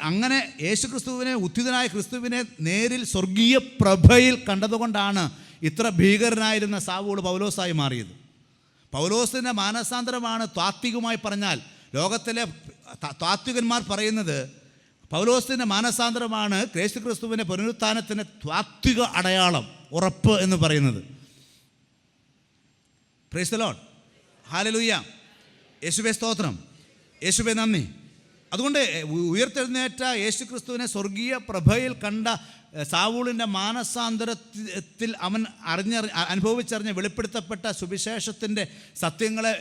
അങ്ങനെ യേശുക്രിസ്തുവിനെ, ഉത്ഥിതനായ ക്രിസ്തുവിനെ നേരിൽ സ്വർഗീയ പ്രഭയിൽ കണ്ടതുകൊണ്ടാണ് ഇത്ര ഭീകരനായിരുന്ന സാവൂൾ പൗലോസായി മാറിയത്. പൗലോസിൻ്റെ മാനസാന്തരമാണ് താത്വികമായി പറഞ്ഞാൽ, ലോകത്തിലെ താത്വികന്മാർ പറയുന്നത് പൗലോസിൻ്റെ മാനസാന്തരമാണ് യേശുക്രിസ്തുവിൻ്റെ പുനരുത്ഥാനത്തിൻ്റെ താത്വിക അടയാളം, ഉറപ്പ് എന്ന് പറയുന്നത്. Price the Lord. ഹല്ലേലൂയ. യേശുവേ സ്തോത്രം, യേശുവേ നന്ദി. അതുകൊണ്ട് ഉയർത്തെഴുന്നേറ്റ യേശുക്രിസ്തുവിനെ സ്വർഗീയ പ്രഭയിൽ കണ്ട സാവൂളിൻ്റെ മാനസാന്തരത്തിൽ അവൻ അനുഭവിച്ചറിഞ്ഞ് വെളിപ്പെടുത്തപ്പെട്ട സുവിശേഷത്തിൻ്റെ സത്യങ്ങളെ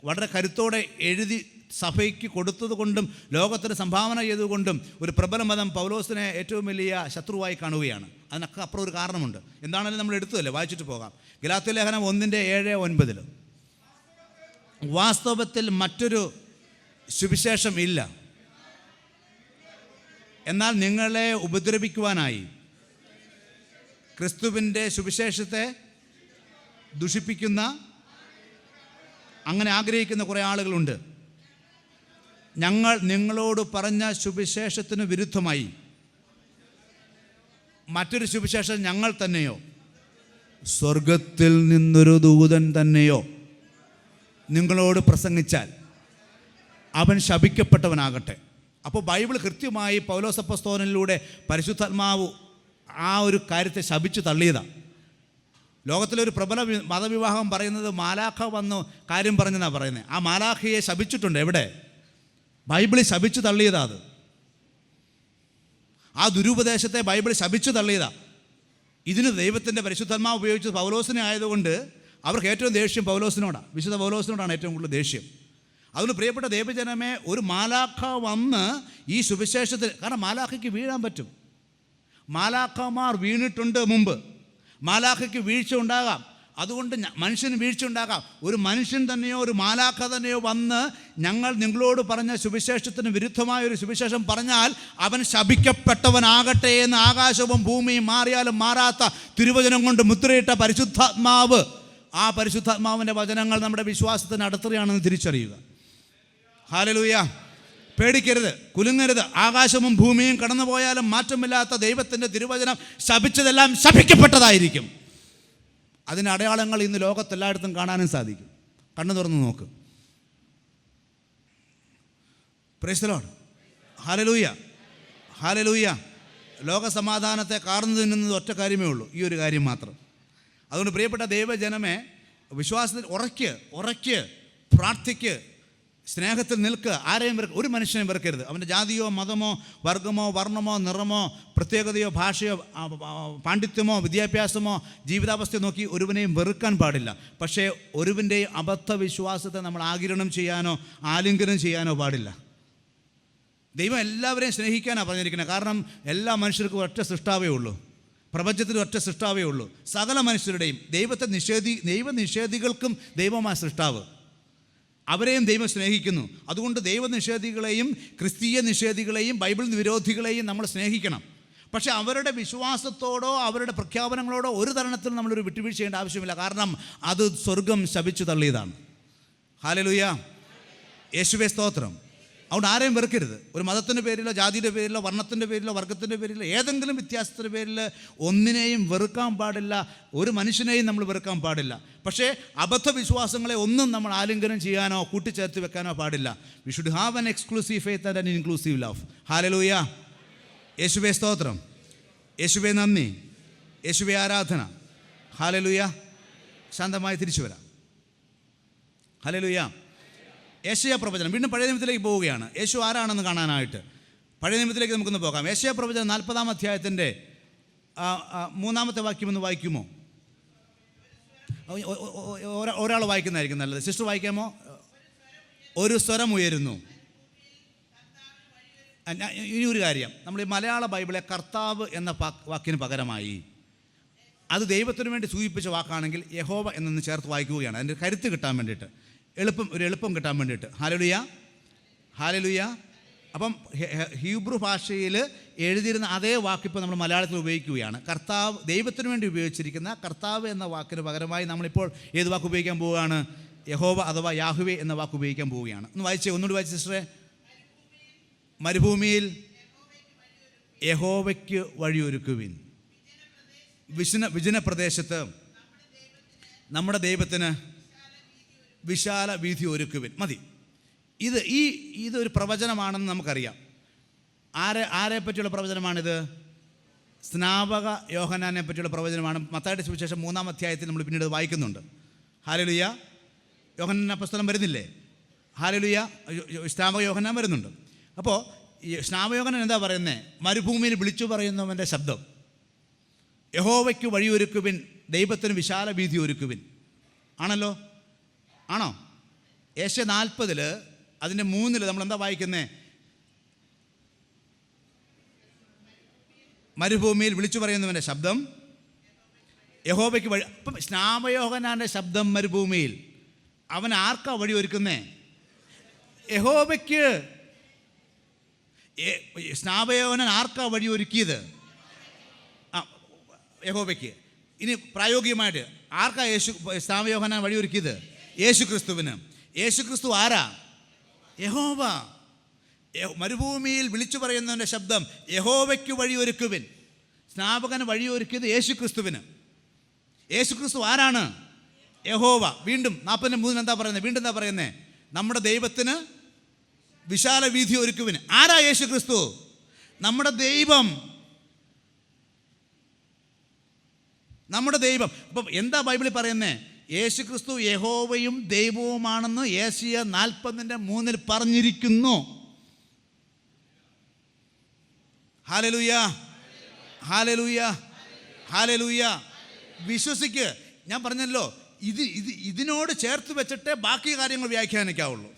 വളരെ കരുത്തോടെ എഴുതി സഭയ്ക്ക് കൊടുത്തതുകൊണ്ടും ലോകത്തിന് സംഭാവന ചെയ്തുകൊണ്ടും ഒരു പ്രബല മതം പൗലോസിനെ ഏറ്റവും വലിയ ശത്രുവായി കാണുകയാണ്. അതിനൊക്കെ അപ്പുറം ഒരു കാരണമുണ്ട്. എന്താണെങ്കിലും നമ്മൾ എടുത്തതല്ലേ, വായിച്ചിട്ട് പോകാം. ഗലാത്യ ലേഖനം 1:7-9. വാസ്തവത്തിൽ മറ്റൊരു സുവിശേഷം ഇല്ല, എന്നാൽ നിങ്ങളെ ഉപദ്രവിക്കുവാനായി ക്രിസ്തുവിൻ്റെ സുവിശേഷത്തെ ദുഷിപ്പിക്കുന്ന അങ്ങനെ ആഗ്രഹിക്കുന്ന കുറേ ആളുകളുണ്ട്. ഞങ്ങൾ നിങ്ങളോട് പറഞ്ഞ സുവിശേഷത്തിന് വിരുദ്ധമായി മറ്റൊരു സുവിശേഷം ഞങ്ങൾ തന്നെയോ സ്വർഗത്തിൽ നിന്നൊരു ദൂതൻ തന്നെയോ നിങ്ങളോട് പ്രസംഗിച്ചാൽ അവൻ ശപിക്കപ്പെട്ടവനാകട്ടെ. അപ്പോൾ ബൈബിൾ കൃത്യമായി പൗലോസ് അപ്പോസ്തലനിലൂടെ പരിശുദ്ധാത്മാവ് ആ ഒരു കാര്യത്തെ ശപിച്ചു തള്ളിയതാണ്. ലോകത്തിലൊരു പ്രബല മതവിവാഹം പറയുന്നത് മാലാഖ വന്ന് കാര്യം പറഞ്ഞെന്നാണ് പറയുന്നത്. ആ മാലാഖയെ ശപിച്ചിട്ടുണ്ട്. എവിടെ? ബൈബിളിൽ ശപിച്ചു തള്ളിയതാ. അത് ആ ദുരുപദേശത്തെ ബൈബിൾ ശപിച്ചു തള്ളിയതാ. ഇതിന് ദൈവത്തിൻ്റെ പരിശുദ്ധാത്മാവ് ഉപയോഗിച്ച് പൗലോസിനെ ആയതുകൊണ്ട് അവർക്ക് ഏറ്റവും ദേഷ്യം പൗലോസിനോടാണ്, വിശുദ്ധ പൗലോസിനോടാണ് ഏറ്റവും കൂടുതൽ ദേഷ്യം. അതുകൊണ്ട് പ്രിയപ്പെട്ട ദൈവജനമേ, ഒരു മാലാഖ വന്ന് ഈ സുവിശേഷത്തിൽ, കാരണം മാലാഖയ്ക്ക് വീഴാൻ പറ്റും, മാലാഖമാർ വീണിട്ടുണ്ട് മുമ്പ്, മാലാഖയ്ക്ക് വീഴ്ച ഉണ്ടാകാം, അതുകൊണ്ട് മനുഷ്യന് വീഴ്ച ഉണ്ടാകാം. ഒരു മനുഷ്യൻ തന്നെയോ ഒരു മാലാഖ തന്നെയോ വന്ന് ഞങ്ങൾ നിങ്ങളോട് പറഞ്ഞ സുവിശേഷത്തിന് വിരുദ്ധമായ ഒരു സുവിശേഷം പറഞ്ഞാൽ അവൻ ശപിക്കപ്പെട്ടവനാകട്ടെ എന്ന് ആകാശവും ഭൂമിയും മാറിയാലും മാറാത്ത തിരുവചനം കൊണ്ട് മുദ്രയിട്ട പരിശുദ്ധാത്മാവ്, ആ പരിശുദ്ധാത്മാവിൻ്റെ വചനങ്ങൾ നമ്മുടെ വിശ്വാസത്തിന് അടത്തറയാണെന്ന് തിരിച്ചറിയുക. ഹല്ലേലൂയ. പേടിക്കരുത്, കുലുങ്ങരുത്. ആകാശവും ഭൂമിയും കടന്നു പോയാലും മാറ്റമില്ലാത്ത ദൈവത്തിൻ്റെ തിരുവചനം ശപിച്ചതെല്ലാം ശപിക്കപ്പെട്ടതായിരിക്കും. അതിന് അടയാളങ്ങൾ ഇന്ന് ലോകത്തെല്ലായിടത്തും കാണാനും സാധിക്കും. കണ്ണു തുറന്ന് നോക്ക്. Price the Lord. Hallelujah, hallelujah. ലോക സമാധാനത്തെ കാർന്നു തിന്നുന്നത് ഒറ്റ കാര്യമേ ഉള്ളൂ, ഈ ഒരു കാര്യം മാത്രം. അതുകൊണ്ട് പ്രിയപ്പെട്ട ദൈവജനമേ, വിശ്വാസത്തിൽ ഉറയ്ക്ക് പ്രാർത്ഥിക്ക്, സ്നേഹത്തിൽ നിൽക്കുക. ആരെയും ഒരു മനുഷ്യനെ വെറുക്കരുത്. അവൻ്റെ ജാതിയോ മതമോ വർഗമോ വർണ്ണമോ നിറമോ പ്രത്യേകതയോ ഭാഷയോ പാണ്ഡിത്യമോ വിദ്യാഭ്യാസമോ ജീവിതാവസ്ഥയോ നോക്കി ഒരുവനെയും വെറുക്കാൻ പാടില്ല. പക്ഷേ ഒരുവൻ്റെ അബദ്ധ വിശ്വാസത്തെ നമ്മൾ ആഗിരണം ചെയ്യാനോ ആലിംഗനം ചെയ്യാനോ പാടില്ല. ദൈവം എല്ലാവരെയും സ്നേഹിക്കാനാണ് പറഞ്ഞിരിക്കുന്നത്. കാരണം എല്ലാ മനുഷ്യർക്കും ഒറ്റ സൃഷ്ടാവേ ഉള്ളൂ, പ്രപഞ്ചത്തിൽ ഒറ്റ സൃഷ്ടാവേ ഉള്ളൂ. സകല മനുഷ്യരുടെയും ദൈവനിഷേധികൾക്കും ദൈവമായ സൃഷ്ടാവ്, അവരെയും ദൈവം സ്നേഹിക്കുന്നു. അതുകൊണ്ട് ദൈവനിഷേധികളെയും ക്രിസ്തീയ നിഷേധികളെയും ബൈബിൾ വിരോധികളെയും നമ്മൾ സ്നേഹിക്കണം. പക്ഷേ അവരുടെ വിശ്വാസത്തോടോ അവരുടെ പ്രഖ്യാപനങ്ങളോടോ ഒരു തരണത്തിൽ നമ്മളൊരു വിട്ടുവീഴ്ച ചെയ്യേണ്ട ആവശ്യമില്ല. കാരണം അത് സ്വർഗം ശപിച്ചു തള്ളിയതാണ്. ഹല്ലേലൂയ, യേശുവേ സ്തോത്രം. അതുകൊണ്ട് ആരെയും വെറുക്കരുത്. ഒരു മതത്തിൻ്റെ പേരിലോ ജാതിയുടെ പേരിലോ വർണ്ണത്തിൻ്റെ പേരിലോ വർഗത്തിൻ്റെ പേരിലോ ഏതെങ്കിലും വ്യത്യാസത്തിൻ്റെ പേരിൽ ഒന്നിനെയും വെറുക്കാൻ പാടില്ല, ഒരു മനുഷ്യനെയും നമ്മൾ വെറുക്കാൻ പാടില്ല. പക്ഷേ അബദ്ധ വിശ്വാസങ്ങളെ ഒന്നും നമ്മൾ ആലിംഗനം ചെയ്യാനോ കൂട്ടിച്ചേർത്ത് വെക്കാനോ പാടില്ല. We should have an exclusive faith and an inclusive love. Hallelujah, യേശുവേ സ്തോത്രം, യേശുവേ നന്ദി, യേശുവേ ആരാധന. ഹല്ലേലൂയ. ശാന്തമായി തിരിച്ചു വരാം. ഹല്ലേലൂയ. യേശയ്യാ പ്രവചനം, വീണ്ടും പഴയ നിയമത്തിലേക്ക് പോവുകയാണ്. യേശു ആരാണെന്ന് കാണാനായിട്ട് പഴയ നിയമത്തിലേക്ക് നമുക്കൊന്ന് പോകാം. യേശയ്യാ പ്രവചനം 40-ാം അധ്യായത്തിൻ്റെ 3-ാമത്തെ വാക്യം ഒന്ന് വായിക്കുമോ? ഒരാൾ വായിക്കുന്നതായിരിക്കും നല്ലത്. സിസ്റ്റർ വായിക്കാമോ? ഒരു സ്വരം ഉയരുന്നു. ഇനി ഒരു കാര്യം, നമ്മൾ ഈ മലയാള ബൈബിളെ കർത്താവ് എന്ന വാക്കിന് പകരമായി അത് ദൈവത്തിന് വേണ്ടി സൂചിപ്പിച്ച വാക്കാണെങ്കിൽ യഹോവ എന്നൊന്ന് ചേർത്ത് വായിക്കുകയാണ്, അതിൻ്റെ കരുത്ത് കിട്ടാൻ വേണ്ടിയിട്ട്, എളുപ്പം കിട്ടാൻ വേണ്ടിയിട്ട്. Hallelujah, hallelujah. അപ്പം ഹീബ്രു ഭാഷയിൽ എഴുതിയിരുന്ന അതേ വാക്കിപ്പോൾ നമ്മൾ മലയാളത്തിൽ ഉപയോഗിക്കുകയാണ്. കർത്താവ്, ദൈവത്തിന് വേണ്ടി ഉപയോഗിച്ചിരിക്കുന്ന കർത്താവ് എന്ന വാക്കിന് പകരമായി നമ്മളിപ്പോൾ ഏത് വാക്ക് ഉപയോഗിക്കാൻ പോവുകയാണ്? യഹോവ അഥവാ യാഹ്വേ എന്ന വാക്ക് ഉപയോഗിക്കാൻ പോവുകയാണ്. ഒന്നുകൂടി വായിച്ചേ സിസ്റ്ററെ. മരുഭൂമിയിൽ യഹോവയ്ക്ക് വഴിയൊരുക്കുവിൻ, വിജന പ്രദേശത്ത് നമ്മുടെ ദൈവത്തിന് വിശാല വീഥി ഒരുക്കുവിൻ. മതി. ഇതൊരു പ്രവചനമാണെന്ന് നമുക്കറിയാം. ആരെ പറ്റിയുള്ള പ്രവചനമാണിത്? സ്നാപക യോഹന്നാനെ പറ്റിയുള്ള പ്രവചനമാണ്. മത്തായിയുടെ സുവിശേഷം 3-ാം അധ്യായത്തിൽ നമ്മൾ പിന്നീട് വായിക്കുന്നുണ്ട്. ഹല്ലേലൂയ. യോഹന്നാൻ അപ്പോസ്തലൻ വരുന്നില്ലേ? ഹല്ലേലൂയ. സ്നാപക യോഹന്നാൻ വരുന്നുണ്ട്. അപ്പോൾ ഈ സ്നാപക യോഹന്നാൻ എന്താ പറയുന്നത്? മരുഭൂമിയിൽ വിളിച്ചു പറയുന്നവൻ്റെ ശബ്ദം, യഹോവയ്ക്ക് വഴിയൊരുക്കുവിൻ, ദൈവത്തിന് വിശാല വീഥി ഒരുക്കുവിൻ ആണല്ലോ. ആണോ? യേശയ്യാ 40 അതിൻ്റെ 3 നമ്മൾ എന്താ വായിക്കുന്നത്? മരുഭൂമിയിൽ വിളിച്ചു പറയുന്നവൻ്റെ ശബ്ദം യഹോവയ്ക്ക് വഴി. അപ്പം സ്നാപകയോഹന്നാൻ്റെ ശബ്ദം മരുഭൂമിയിൽ, അവൻ ആർക്കാ വഴി ഒരുക്കുന്നേ? യഹോവയ്ക്ക്. സ്നാപകയോഹന്നാൻ ആർക്കാ വഴി ഒരുക്കിയത്? യഹോവയ്ക്ക്. ഇനി പ്രായോഗികമായിട്ട് ആർക്കാ സ്നാപകയോഹന്നാൻ വഴി ഒരുക്കിയത്? യേശുക്രിസ്തുവിന്. യേശുക്രിസ്തു ആരാ? യഹോവ. മരുഭൂമിയിൽ വിളിച്ചു പറയുന്നവൻ്റെ ശബ്ദം, യഹോവയ്ക്ക് വഴിയൊരുക്കുവിൻ. സ്നാപകന് വഴിയൊരുക്കിയത് യേശുക്രിസ്തുവിന്. യേശുക്രിസ്തു ആരാണ്? യഹോവ. വീണ്ടും 43 എന്താ പറയുന്നത്? വീണ്ടും എന്താ പറയുന്നത്? നമ്മുടെ ദൈവത്തിന് വിശാല വീഥി ഒരുക്കുവിന്. ആരാ യേശുക്രിസ്തു? നമ്മുടെ ദൈവം. നമ്മുടെ ദൈവം. അപ്പം എന്താ ബൈബിളിൽ പറയുന്നത്? യേശുക്രിസ്തു യഹോവയും ദൈവവുമാണെന്ന് യേശയ്യ 40:3 പറഞ്ഞിരിക്കുന്നു. Hallelujah, hallelujah, hallelujah. വിശ്വസിക്ക്. ഞാൻ പറഞ്ഞല്ലോ, ഇതിനോട് ചേർത്ത് വെച്ചിട്ടേ ബാക്കി കാര്യങ്ങൾ വ്യാഖ്യാനിക്കാവുള്ളൂ.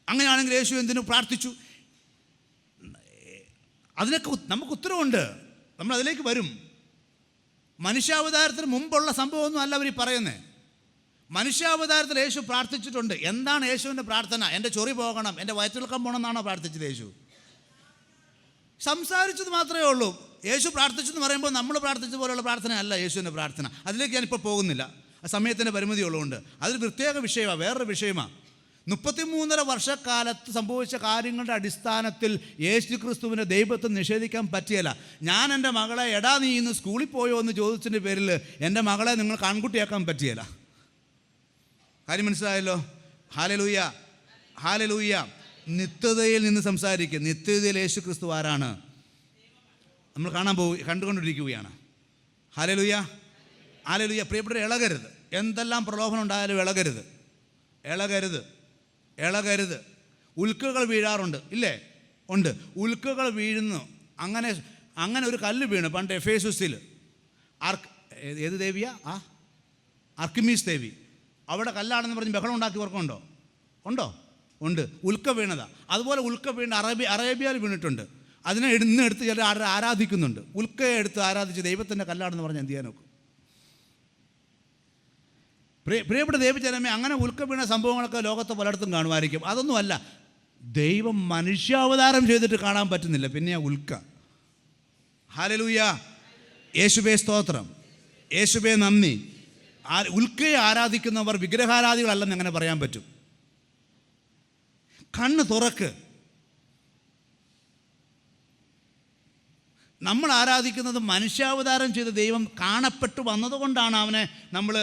അങ്ങനെയാണെങ്കിൽ യേശു എന്തിനു പ്രാർത്ഥിച്ചു? അതിനൊക്കെ നമുക്ക് ഉത്തരവുണ്ട്. നമ്മൾ അതിലേക്ക് വരും. മനുഷ്യാവതാരത്തിന് മുമ്പുള്ള സംഭവമൊന്നും അല്ല അവർ പറയുന്നത്. മനുഷ്യാവതാരത്തിൽ യേശു പ്രാർത്ഥിച്ചിട്ടുണ്ട്. എന്താണ് യേശുവിൻ്റെ പ്രാർത്ഥന? എൻ്റെ ചൊറി പോകണം, എൻ്റെ വയറ്റിളക്കം പോകണം എന്നാണോ പ്രാർത്ഥിച്ചത്? യേശു സംസാരിച്ചത് മാത്രമേ ഉള്ളൂ. യേശു പ്രാർത്ഥിച്ചെന്ന് പറയുമ്പോൾ നമ്മൾ പ്രാർത്ഥിച്ച പോലെയുള്ള പ്രാർത്ഥന അല്ല യേശുവിൻ്റെ പ്രാർത്ഥന. അതിലേക്ക് ഞാനിപ്പോൾ പോകുന്നില്ല, ആ സമയത്തിൻ്റെ പരിമിതി ഉള്ളതുകൊണ്ട്. അതൊരു പ്രത്യേക വിഷയമാണ്, വേറൊരു വിഷയമാണ്. 33.5 വർഷക്കാലത്ത് സംഭവിച്ച കാര്യങ്ങളുടെ അടിസ്ഥാനത്തിൽ യേശുക്രിസ്തുവിനെ ദൈവത്തെ നിഷേധിക്കാൻ പറ്റിയല്ല. ഞാൻ എൻ്റെ മകളെ, എടാ നീ ഇന്ന് സ്കൂളിൽ പോയോ എന്ന് ചോദിച്ചതിൻ്റെ പേരിൽ എൻ്റെ മകളെ നിങ്ങൾ ആൺകുട്ടിയാക്കാൻ പറ്റിയല്ല. കാര്യം മനസ്സിലായല്ലോ? Hallelujah, hallelujah. നിത്യതയിൽ നിന്ന് സംസാരിക്കുക. നിത്യതയിൽ യേശുക്രിസ്തു ആരാണ്? നമ്മൾ കണ്ടുകൊണ്ടിരിക്കുകയാണ്. Hallelujah, hallelujah. പ്രിയപ്പെട്ടവരെ, ഇളകരുത്. എന്തെല്ലാം പ്രലോഭനം ഉണ്ടായാലും ഇളകരുത്, ഇളകരുത്, ഇളകരുത്. ഉൽക്കകൾ വീഴാറുണ്ട്, ഇല്ലേ? ഉണ്ട്, ഉൽക്കകൾ വീഴുന്നു. അങ്ങനെ ഒരു കല്ല് വീണ് പണ്ട് എഫേസുസിൽ. ഏത് ദേവിയാ? അർക്കിമീസ് ദേവി. അവിടെ കല്ലാണെന്ന് പറഞ്ഞ് ബഹളം ഉണ്ടാക്കി ഓർക്കുന്നുണ്ടോ? ഉണ്ടോ? ഉണ്ട്. ഉൽക്ക വീണതാ. അതുപോലെ ഉൽക്ക വീണ് അറേബ്യയിൽ വീണിട്ടുണ്ട്. അതിനെ എടുത്ത് ചിലർ ആരാധിക്കുന്നുണ്ട്. ഉൽക്കയെ എടുത്ത് ആരാധിച്ച് ദൈവത്തിൻ്റെ കല്ലാണെന്ന് പറഞ്ഞ് എന്ത് ചെയ്യാൻ നോക്കും? പ്രിയപ്പെട്ട ദൈവജനമേ, അങ്ങനെ ഉൽക്ക വീണ സംഭവങ്ങളൊക്കെ ലോകത്ത് പലയിടത്തും കാണുമായിരിക്കും. അതൊന്നുമല്ല, ദൈവം മനുഷ്യാവതാരം ചെയ്തിട്ട് കാണാൻ പറ്റുന്നില്ല, പിന്നെ ഉൽക്ക. ഹല്ലേലൂയ, യേശുവേ സ്തോത്രം, യേശുവേ നന്ദി. ഉൽക്കയെ ആരാധിക്കുന്നവർ വിഗ്രഹാരാധികളല്ലെന്ന് എങ്ങനെ പറയാൻ പറ്റും? കണ്ണ് തുറക്ക്. നമ്മൾ ആരാധിക്കുന്നത് മനുഷ്യാവതാരം ചെയ്ത ദൈവം കാണപ്പെട്ടു വന്നതുകൊണ്ടാണ് അവനെ നമ്മൾ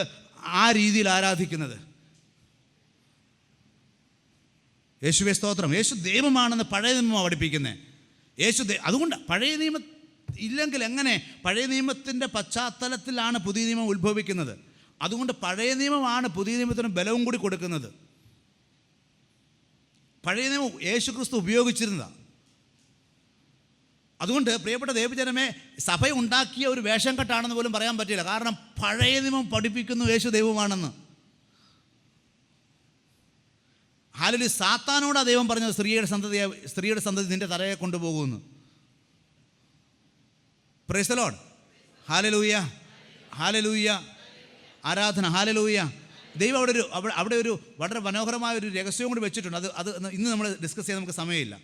ആ രീതിയിൽ ആരാധിക്കുന്നത്. യേശുവേ സ്തോത്രം. യേശു ദൈവമാണെന്ന് പഴയ നിയമം പഠിപ്പിക്കുന്നത്. അതുകൊണ്ട് പഴയ നിയമം ഇല്ലെങ്കിൽ എങ്ങനെ? പഴയ നിയമത്തിൻ്റെ പശ്ചാത്തലത്തിലാണ് പുതിയ നിയമം ഉത്ഭവിക്കുന്നത്. അതുകൊണ്ട് പഴയ നിയമമാണ് പുതിയ നിയമത്തിന് ബലവും കൂടി കൊടുക്കുന്നത്. പഴയ നിയമം യേശുക്രിസ്തു ഉപയോഗിച്ചിരുന്നതാണ്. അതുകൊണ്ട് പ്രിയപ്പെട്ട ദൈവജനമേ, സഭ ഉണ്ടാക്കിയ ഒരു വേഷം കെട്ടാണെന്ന് പോലും പറയാൻ പറ്റില്ല. കാരണം പഴയ നിയമം പഠിപ്പിക്കുന്നു യേശു ദൈവമാണെന്ന്. ഹല്ലേലൂയ. സാത്താനോടാ ദൈവം പറഞ്ഞത്, സ്ത്രീയുടെ സന്തതി നിന്റെ തലയെ കൊണ്ടുപോകുമെന്ന്. Praise the Lord. Hallelujah, hallelujah. ആരാധന. ഹല്ലേലൂയ. ദൈവം അവിടെ ഒരു വളരെ മനോഹരമായ ഒരു രഹസ്യവും കൂടി വെച്ചിട്ടുണ്ട്. അത് ഇന്ന് നമ്മൾ ഡിസ്കസ് ചെയ്യാൻ നമുക്ക് സമയമില്ല.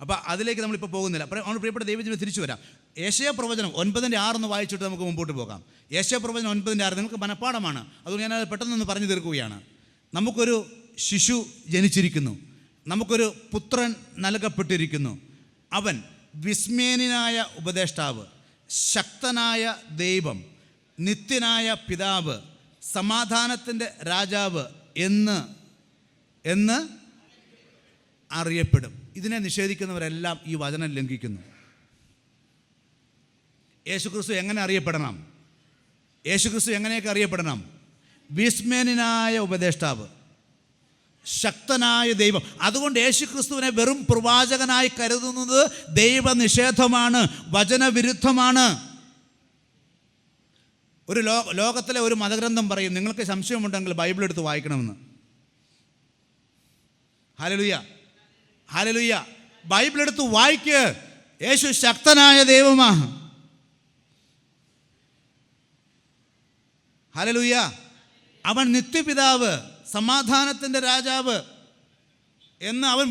അപ്പോൾ അതിലേക്ക് നമ്മളിപ്പോൾ പോകുന്നില്ല. അപ്പോൾ പ്രിയപ്പെട്ട ദൈവജനം തിരിച്ചു വരാം. യേശയ്യാ പ്രവചനം 9:6 വായിച്ചിട്ട് നമുക്ക് മുമ്പോട്ട് പോകാം. യേശയ്യാ പ്രവചനം 9:6 നിങ്ങൾക്ക് മനഃപ്പാഠമാണ്. അതുകൊണ്ട് ഞാനത് പെട്ടെന്നൊന്ന് പറഞ്ഞു തീർക്കുകയാണ്. നമുക്കൊരു ശിശു ജനിച്ചിരിക്കുന്നു, നമുക്കൊരു പുത്രൻ നൽകപ്പെട്ടിരിക്കുന്നു. അവൻ വിസ്മയനായ ഉപദേഷ്ടാവ്, ശക്തനായ ദൈവം, നിത്യനായ പിതാവ്, സമാധാനത്തിൻ്റെ രാജാവ് എന്ന് അറിയപ്പെടും. ഇതിനെ നിഷേധിക്കുന്നവരെല്ലാം ഈ വചനം ലംഘിക്കുന്നു. യേശുക്രിസ്തു എങ്ങനെ അറിയപ്പെടണം? യേശുക്രിസ്തു എങ്ങനെയൊക്കെ അറിയപ്പെടണം? വിസ്മയനായ ഉപദേഷ്ടാവ്, ശക്തനായ ദൈവം. അതുകൊണ്ട് യേശുക്രിസ്തുവിനെ വെറും പ്രവാചകനായി കരുതുന്നത് ദൈവനിഷേധമാണ്, വചനവിരുദ്ധമാണ്. ഒരു ലോകത്തിലെ ഒരു മതഗ്രന്ഥം പറയും, നിങ്ങൾക്ക് സംശയമുണ്ടെങ്കിൽ ബൈബിൾ എടുത്ത് വായിക്കണമെന്ന്. Hallelujah, hallelujah. ബൈബിൾ എടുത്ത് വായിക്ക്. യേശു ശക്തനായ ദൈവമാണ്. ഹല്ലേലൂയ. അവൻ നിത്യപിതാവ്, സമാധാനത്തിൻ്റെ രാജാവ് എന്ന് അവൻ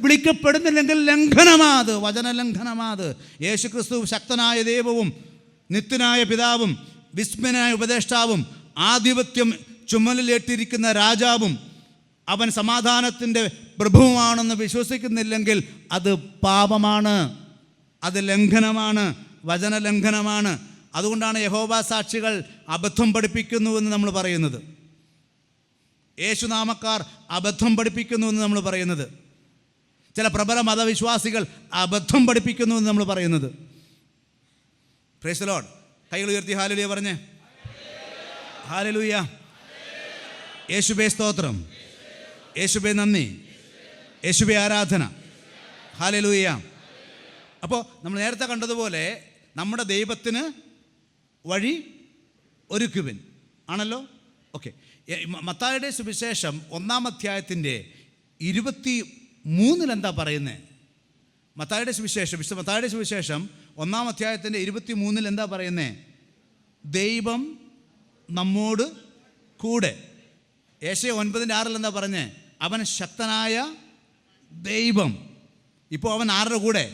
വിളിക്കപ്പെടുന്നില്ലെങ്കിൽ ലംഘനമാത്, വചനലംഘനമാത്. യേശുക്രിസ്തു ശക്തനായ ദൈവവും നിത്യനായ പിതാവും വിസ്മയനായ ഉപദേഷ്ടാവും ആധിപത്യം ചുമലിലേറ്റിരിക്കുന്ന രാജാവും അവൻ സമാധാനത്തിൻ്റെ പ്രഭുവാണെന്ന് വിശ്വസിക്കുന്നില്ലെങ്കിൽ അത് പാപമാണ്, അത് ലംഘനമാണ്, വചനലംഘനമാണ്. അതുകൊണ്ടാണ് യഹോവ സാക്ഷികൾ അബദ്ധം പഠിപ്പിക്കുന്നുവെന്ന് നമ്മൾ പറയുന്നത്. യേശുനാമക്കാർ അബദ്ധം പഠിപ്പിക്കുന്നുവെന്ന് നമ്മൾ പറയുന്നത്. ചില പ്രബല മതവിശ്വാസികൾ അബദ്ധം പഠിപ്പിക്കുന്നുവെന്ന് നമ്മൾ പറയുന്നത്. Price the Lord. കൈകൾ ഉയർത്തി ഹല്ലേലൂയ പറഞ്ഞേ. ഹല്ലേലൂയ. യേശുവേ സ്തോത്രം, യേശുവേ നന്ദി, യേശുവേ ആരാധന. ഹല്ലേലൂയ. അപ്പോൾ നമ്മൾ നേരത്തെ കണ്ടതുപോലെ നമ്മുടെ ദൈവത്തിന് വഴി ഒരുക്കുവിൻ ആണല്ലോ. ഓക്കെ. മത്തായിയുടെ സുവിശേഷം 1-ാം അധ്യായത്തിൻ്റെ 23 എന്താ പറയുന്നത്? മത്തായിയുടെ സുവിശേഷം 1-ാം അധ്യായത്തിൻ്റെ 23 എന്താ പറയുന്നത്? ദൈവം നമ്മോട് കൂടെ. യേശയ്യ 9:6 എന്താ പറഞ്ഞേ? അവൻ ശക്തനായ ദൈവം. ഇപ്പോൾ അവൻ ആരുടെ കൂടെ?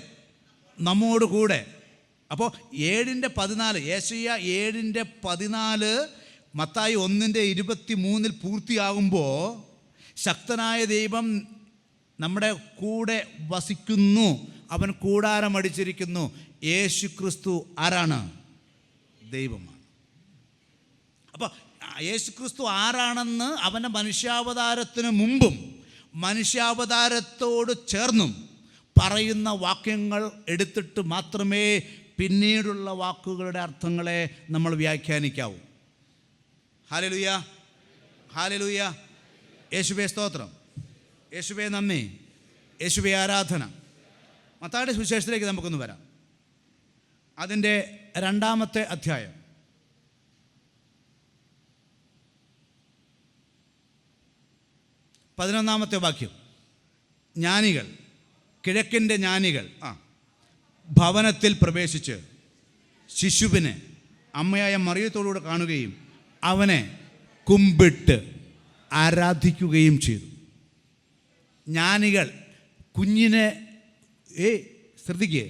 നമ്മോട് കൂടെ. അപ്പോൾ 7:14, യേശയ്യ 7:14 മത്തായി 1:23 പൂർത്തിയാകുമ്പോൾ ശക്തനായ ദൈവം നമ്മുടെ കൂടെ വസിക്കുന്നു, അവൻ കൂടാരമടിച്ചിരിക്കുന്നു. യേശു ക്രിസ്തു ആരാണ്? ദൈവമാണ്. അപ്പോൾ യേശു ക്രിസ്തു ആരാണെന്ന് അവൻ്റെ മനുഷ്യാവതാരത്തിന് മുമ്പും മനുഷ്യാവതാരത്തോട് ചേർന്നും പറയുന്ന വാക്യങ്ങൾ എടുത്തിട്ട് മാത്രമേ പിന്നീടുള്ള വാക്കുകളുടെ അർത്ഥങ്ങളെ നമ്മൾ വ്യാഖ്യാനിക്കാവൂ. Hallelujah, hallelujah. യേശുവേ സ്തോത്രം, യേശുവേ നന്ദി, യേശുവേ ആരാധന. മത്തായിയുടെ സുവിശേഷത്തിലേക്ക് നമുക്കൊന്ന് വരാം. അതിൻ്റെ 2-ാമത്തെ അധ്യായം 11-ാമത്തെ വാക്യം. ജ്ഞാനികൾ, കിഴക്കിൻ്റെ ജ്ഞാനികൾ ഭവനത്തിൽ പ്രവേശിച്ച് ശിശുവിനെ അമ്മയായ മറിയത്തോടുകൂടെ കാണുകയും അവനെ കുമ്പിട്ട് ആരാധിക്കുകയും ചെയ്തു. ജ്ഞാനികൾ കുഞ്ഞിനെ ശ്രദ്ധിക്കുക,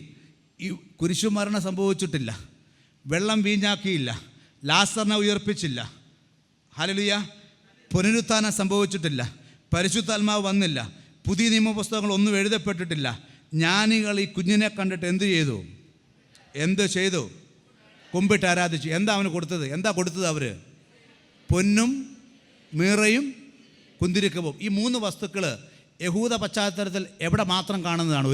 ഈ കുരിശുമരണം സംഭവിച്ചിട്ടില്ല, വെള്ളം വീഞ്ഞാക്കിയില്ല, ലാസറിനെ ഉയർപ്പിച്ചില്ല, ഹല്ലേലൂയ, പുനരുത്ഥാനം സംഭവിച്ചിട്ടില്ല, പരിശുദ്ധാത്മാവ് വന്നില്ല, പുതിയ നിയമപുസ്തകങ്ങൾ ഒന്നും എഴുതപ്പെട്ടിട്ടില്ല. ജ്ഞാനികൾ ഈ കുഞ്ഞിനെ കണ്ടിട്ട് എന്ത് ചെയ്തു? കുമ്പിട്ട് ആരാധിച്ചു. എന്താ അവന് കൊടുത്തത്? അവർ പൊന്നും മീറയും കുന്തിരിക്കവും. ഈ 3 വസ്തുക്കൾ യഹൂദ പശ്ചാത്തലത്തിൽ എവിടെ മാത്രം കാണുന്നതാണ്?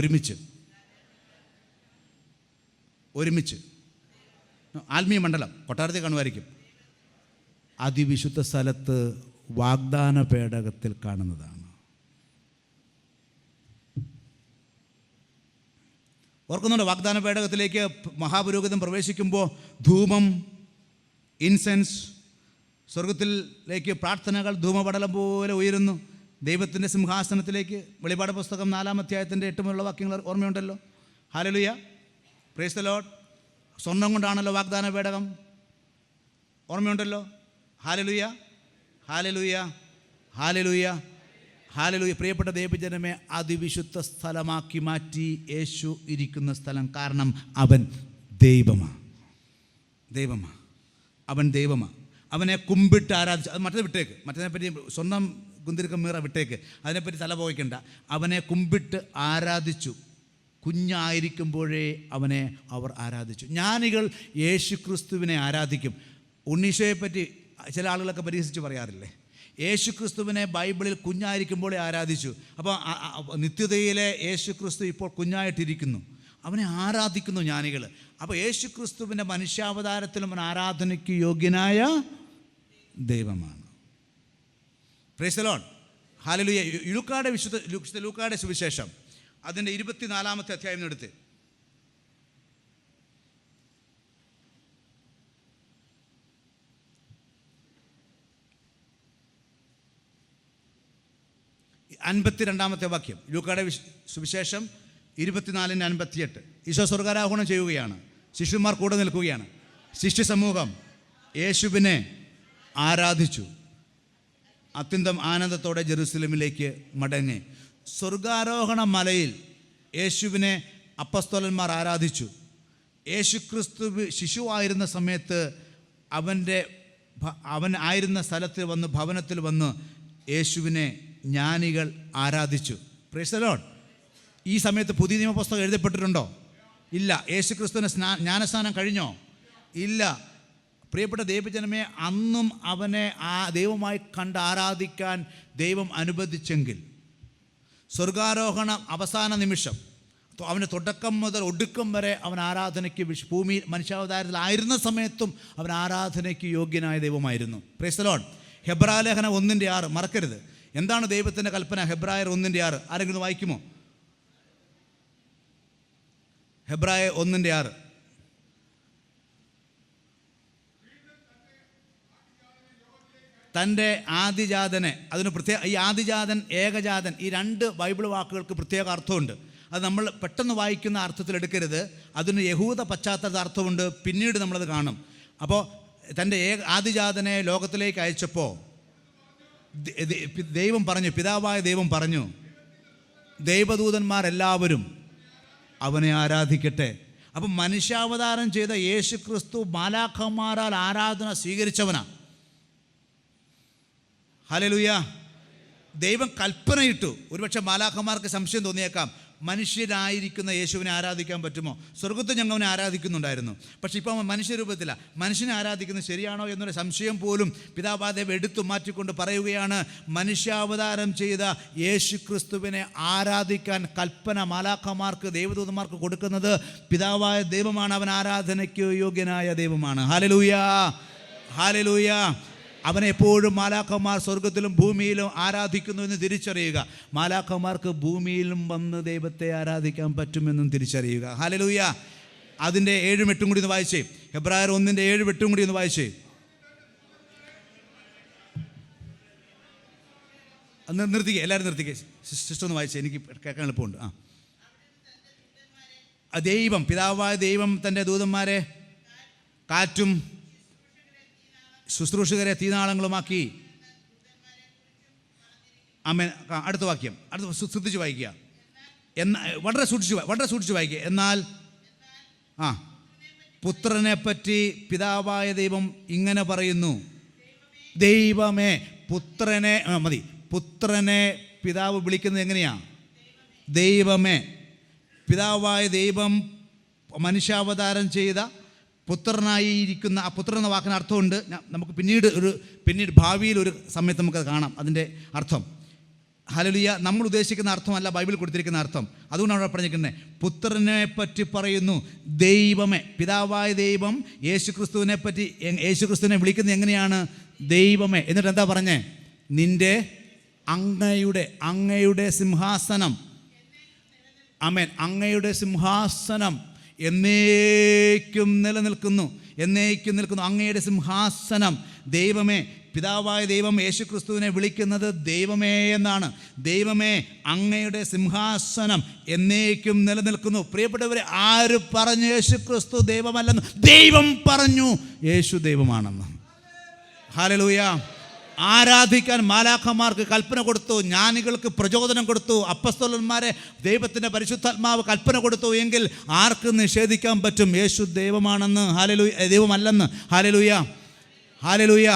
ഒരുമിച്ച് ആത്മീയ മണ്ഡലം കൊട്ടാരത്തിൽ കാണുമായിരിക്കും. അതിവിശുദ്ധ സ്ഥലത്ത് വാഗ്ദാന പേടകത്തിൽ കാണുന്നതാണ്. ഓർക്കുന്നുണ്ട്, വാഗ്ദാന പേടകത്തിലേക്ക് മഹാപുരോഹിതൻ പ്രവേശിക്കുമ്പോൾ ധൂപം, ഇൻസെൻസ്, സ്വർഗത്തിലേക്ക് പ്രാർത്ഥനകൾ ധൂമപടലം പോലെ ഉയരുന്നു ദൈവത്തിൻ്റെ സിംഹാസനത്തിലേക്ക്. വെളിപാട് പുസ്തകം 4-ാം അധ്യായത്തിൻ്റെ 8 മുതലുള്ള വാക്യങ്ങൾ ഓർമ്മയുണ്ടല്ലോ. Hallelujah, praise the Lord. സ്വർണ്ണം കൊണ്ടാണല്ലോ വാഗ്ദാന പേടകം, ഓർമ്മയുണ്ടല്ലോ. Hallelujah, hallelujah, hallelujah, hallelujah. പ്രിയപ്പെട്ട ദൈവജനമേ, അതിവിശുദ്ധ സ്ഥലമാക്കി മാറ്റി യേശു ഇരിക്കുന്ന സ്ഥലം. കാരണം അവൻ ദൈവമാണ്. അവൻ ദൈവമാണ്. അവനെ കുമ്പിട്ട് ആരാധിച്ചു. അത് മറ്റേ വിട്ടേക്ക്, മറ്റേതിനെപ്പറ്റി സ്വന്തം കുന്തിരിക്കം മീറ വിട്ടേക്ക്, അതിനെപ്പറ്റി തല പോയിക്കണ്ട. അവനെ കുമ്പിട്ട് ആരാധിച്ചു. കുഞ്ഞായിരിക്കുമ്പോഴേ അവനെ അവർ ആരാധിച്ചു. ജ്ഞാനികൾ യേശു ക്രിസ്തുവിനെ ആരാധിക്കും. ഉണ്ണീശോയെപ്പറ്റി ചില ആളുകളൊക്കെ പരിഹസിച്ച് പറയാറില്ലേ? യേശു ക്രിസ്തുവിനെ ബൈബിളിൽ കുഞ്ഞായിരിക്കുമ്പോഴേ ആരാധിച്ചു. അപ്പോൾ നിത്യതയിലെ യേശു ക്രിസ്തു ഇപ്പോൾ കുഞ്ഞായിട്ടിരിക്കുന്നു, അവനെ ആരാധിക്കുന്നു ജ്ഞാനികൾ. അപ്പോൾ യേശു ക്രിസ്തുവിൻ്റെ മനുഷ്യാവതാരത്തിലും അവൻ ആരാധനയ്ക്ക് യോഗ്യനായ ദൈവമാണ്. Price the Lord, hallelujah. വിശുദ്ധ ലൂക്കായുടെ സുവിശേഷം അതിൻ്റെ 24-ാമത്തെ അധ്യായം എടുത്ത് ാമത്തെ വാക്യം. ലൂക്കായുടെ സുവിശേഷം 24:58. ഈശോ സ്വർഗ്ഗാരോഹണം ചെയ്യുകയാണ്. ശിഷ്യന്മാർ കൂടെ നിൽക്കുകയാണ്. ശിഷ്യ സമൂഹം യേശുവിനെ ആരാധിച്ചു. അത്യന്തം ആനന്ദത്തോടെ ജെറുസലേമിലേക്ക് മടങ്ങി. സ്വർഗ്ഗാരോഹണ മലയിൽ യേശുവിനെ അപ്പസ്തോലന്മാർ ആരാധിച്ചു. യേശുക്രിസ്തു ശിശുവായിരുന്ന സമയത്ത് അവൻ്റെ അവൻ ആയിരുന്ന സ്ഥലത്തിൽ വന്ന്, ഭവനത്തിൽ വന്ന് യേശുവിനെ ജ്ഞാനികൾ ആരാധിച്ചു. Price the Lord. ഈ സമയത്ത് പുതിയ നിയമപുസ്തകം എഴുതപ്പെട്ടിട്ടുണ്ടോ? ഇല്ല. യേശു ക്രിസ്തുവിന് ജ്ഞാനസ്നാനം കഴിഞ്ഞോ? ഇല്ല. പ്രിയപ്പെട്ട ദൈവജനമേ, അന്നും അവനെ ദൈവമായി കണ്ട് ആരാധിക്കാൻ ദൈവം അനുവദിച്ചെങ്കിൽ, സ്വർഗാരോഹണം അവസാന നിമിഷം, അവൻ്റെ തുടക്കം മുതൽ ഒടുക്കം വരെ അവൻ ആരാധനയ്ക്ക് ഭൂമി മനുഷ്യാവതാരത്തിലായിരുന്ന സമയത്തും അവൻ ആരാധനയ്ക്ക് യോഗ്യനായ ദൈവമായിരുന്നു. Price the Lord. ഹെബ്രായലേഖനം 1:6 മറക്കരുത്. എന്താണ് ദൈവത്തിൻ്റെ കൽപ്പന? ഹെബ്രായർ 1:6 ആരെങ്കിലും വായിക്കുമോ? ഹെബ്രായർ 1:6. തൻ്റെ ആദിജാതനെ, അതിന് ഈ ആദിജാതൻ, ഏകജാതൻ, ഈ 2 ബൈബിൾ വാക്കുകൾക്ക് പ്രത്യേക അർത്ഥമുണ്ട്. അത് നമ്മൾ പെട്ടെന്ന് വായിക്കുന്ന അർത്ഥത്തിലെടുക്കരുത്. അതിന് യഹൂദ പശ്ചാത്തല അർത്ഥമുണ്ട്. പിന്നീട് നമ്മളത് കാണും. അപ്പോൾ തൻ്റെ ആദിജാതനെ ലോകത്തിലേക്ക് അയച്ചപ്പോൾ ദൈവം പറഞ്ഞു, പിതാവായ ദൈവം പറഞ്ഞു, ദൈവദൂതന്മാരെല്ലാവരും അവനെ ആരാധിക്കട്ടെ. അപ്പം മനുഷ്യാവതാരം ചെയ്ത യേശു ക്രിസ്തു മാലാഖമാരാൽ ആരാധന സ്വീകരിച്ചവനാണ്. ഹല്ലേലൂയ. ദൈവം കൽപ്പനയിട്ടു. ഒരുപക്ഷെ മാലാഖമാർക്ക് സംശയം തോന്നിയേക്കാം, മനുഷ്യരായിരിക്കുന്ന യേശുവിനെ ആരാധിക്കാൻ പറ്റുമോ? സ്വർഗത്തിൽ ഞങ്ങൾ അവനെ ആരാധിക്കുന്നുണ്ടായിരുന്നു, പക്ഷേ ഇപ്പം മനുഷ്യരൂപത്തിലാണ്. മനുഷ്യനെ ആരാധിക്കുന്നത് ശരിയാണോ എന്നൊരു സംശയം പോലും പിതാവാദേവ് എടുത്തു മാറ്റിക്കൊണ്ട് പറയുകയാണ്, മനുഷ്യാവതാരം ചെയ്ത യേശു ക്രിസ്തുവിനെ ആരാധിക്കാൻ കൽപ്പന മാലാഖമാർക്ക്, ദൈവദൂതന്മാർക്ക് കൊടുക്കുന്നത് പിതാവായ ദൈവമാണ്. അവൻ ആരാധനയ്ക്ക് യോഗ്യനായ ദൈവമാണ്. Hallelujah, hallelujah. അവനെ എപ്പോഴും മാലാഖമാർ സ്വർഗത്തിലും ഭൂമിയിലും ആരാധിക്കുന്നു എന്ന് തിരിച്ചറിയുക. മാലാഖമാർക്ക് ഭൂമിയിലും വന്ന് ദൈവത്തെ ആരാധിക്കാൻ പറ്റുമെന്നും തിരിച്ചറിയുക. ഹല്ലേലൂയ. അതിൻ്റെ 7-8 കൂടി ഒന്ന് വായിച്ചേ. ഹെബ്രായർ 1:7-8 കൂടി ഒന്ന് വായിച്ചേ. നിർത്തിക്കേ, എല്ലാവരും നിർത്തിക്കേ. സിസ്റ്റർ ഒന്ന് വായിച്ചേ, എനിക്ക് കേൾക്കാൻ എളുപ്പമുണ്ട്. ദൈവം, പിതാവായ ദൈവം തൻ്റെ ദൂതന്മാരെ കാറ്റും ശുശ്രൂഷകരെ തീനാളങ്ങളുമാക്കി. ആമേൻ. അടുത്ത വാക്യം, ശ്രദ്ധിച്ച് വായിക്കുക. വളരെ സൂക്ഷിച്ച് വായിക്കുക. എന്നാൽ പുത്രനെ പറ്റി പിതാവായ ദൈവം ഇങ്ങനെ പറയുന്നു, ദൈവമേ. പുത്രനെ മതി. പുത്രനെ പിതാവ് വിളിക്കുന്നത് എങ്ങനെയാ? ദൈവമേ. പിതാവായ ദൈവം മനുഷ്യാവതാരം ചെയ്ത പുത്രനായിരിക്കുന്ന, ആ പുത്രൻ എന്ന വാക്കിന് അർത്ഥമുണ്ട്. നമുക്ക് പിന്നീട് ഭാവിയിൽ ഒരു സമയത്ത് നമുക്കത് കാണാം അതിൻ്റെ അർത്ഥം. ഹല്ലേലൂയ. നമ്മൾ ഉദ്ദേശിക്കുന്ന അർത്ഥമല്ല ബൈബിൾ കൊടുത്തിരിക്കുന്ന അർത്ഥം. അതുകൊണ്ടാണ് അവിടെ പറഞ്ഞിരിക്കുന്നത്, പുത്രനെ പറ്റി പറയുന്നു ദൈവമേ. പിതാവായ ദൈവം യേശുക്രിസ്തുവിനെ പറ്റി, യേശുക്രിസ്തുവിനെ വിളിക്കുന്നത് എങ്ങനെയാണ്? ദൈവമേ. എന്നിട്ട് എന്താ പറഞ്ഞേ? നിൻ്റെ അങ്ങയുടെ സിംഹാസനം. ആമേൻ. അങ്ങയുടെ സിംഹാസനം എന്നേക്കും നിലനിൽക്കുന്നു. അങ്ങയുടെ സിംഹാസനം. ദൈവമേ. പിതാവായ ദൈവം യേശുക്രിസ്തുവിനെ വിളിക്കുന്നത് ദൈവമേ എന്നാണ്. ദൈവമേ, അങ്ങയുടെ സിംഹാസനം എന്നേക്കും നിലനിൽക്കുന്നു. പ്രിയപ്പെട്ടവരെ, ആര് പറഞ്ഞു യേശുക്രിസ്തു ദൈവമല്ലെന്ന്? ദൈവം പറഞ്ഞു യേശു ദൈവമാണെന്ന്. ഹല്ലേലൂയ. ആരാധിക്കാൻ മാലാഖമാർക്ക് കൽപ്പന കൊടുത്തു, ജ്ഞാനികൾക്ക് പ്രചോദനം കൊടുത്തു, അപ്പസ്തോലന്മാരെ ദൈവത്തിൻ്റെ പരിശുദ്ധാത്മാവ് കൽപ്പന കൊടുത്തു എങ്കിൽ ആർക്ക് നിഷേധിക്കാൻ പറ്റും യേശു ദൈവമാണെന്ന്? ഹല്ലേലൂയ. ദൈവമല്ലെന്ന്. Hallelujah, hallelujah,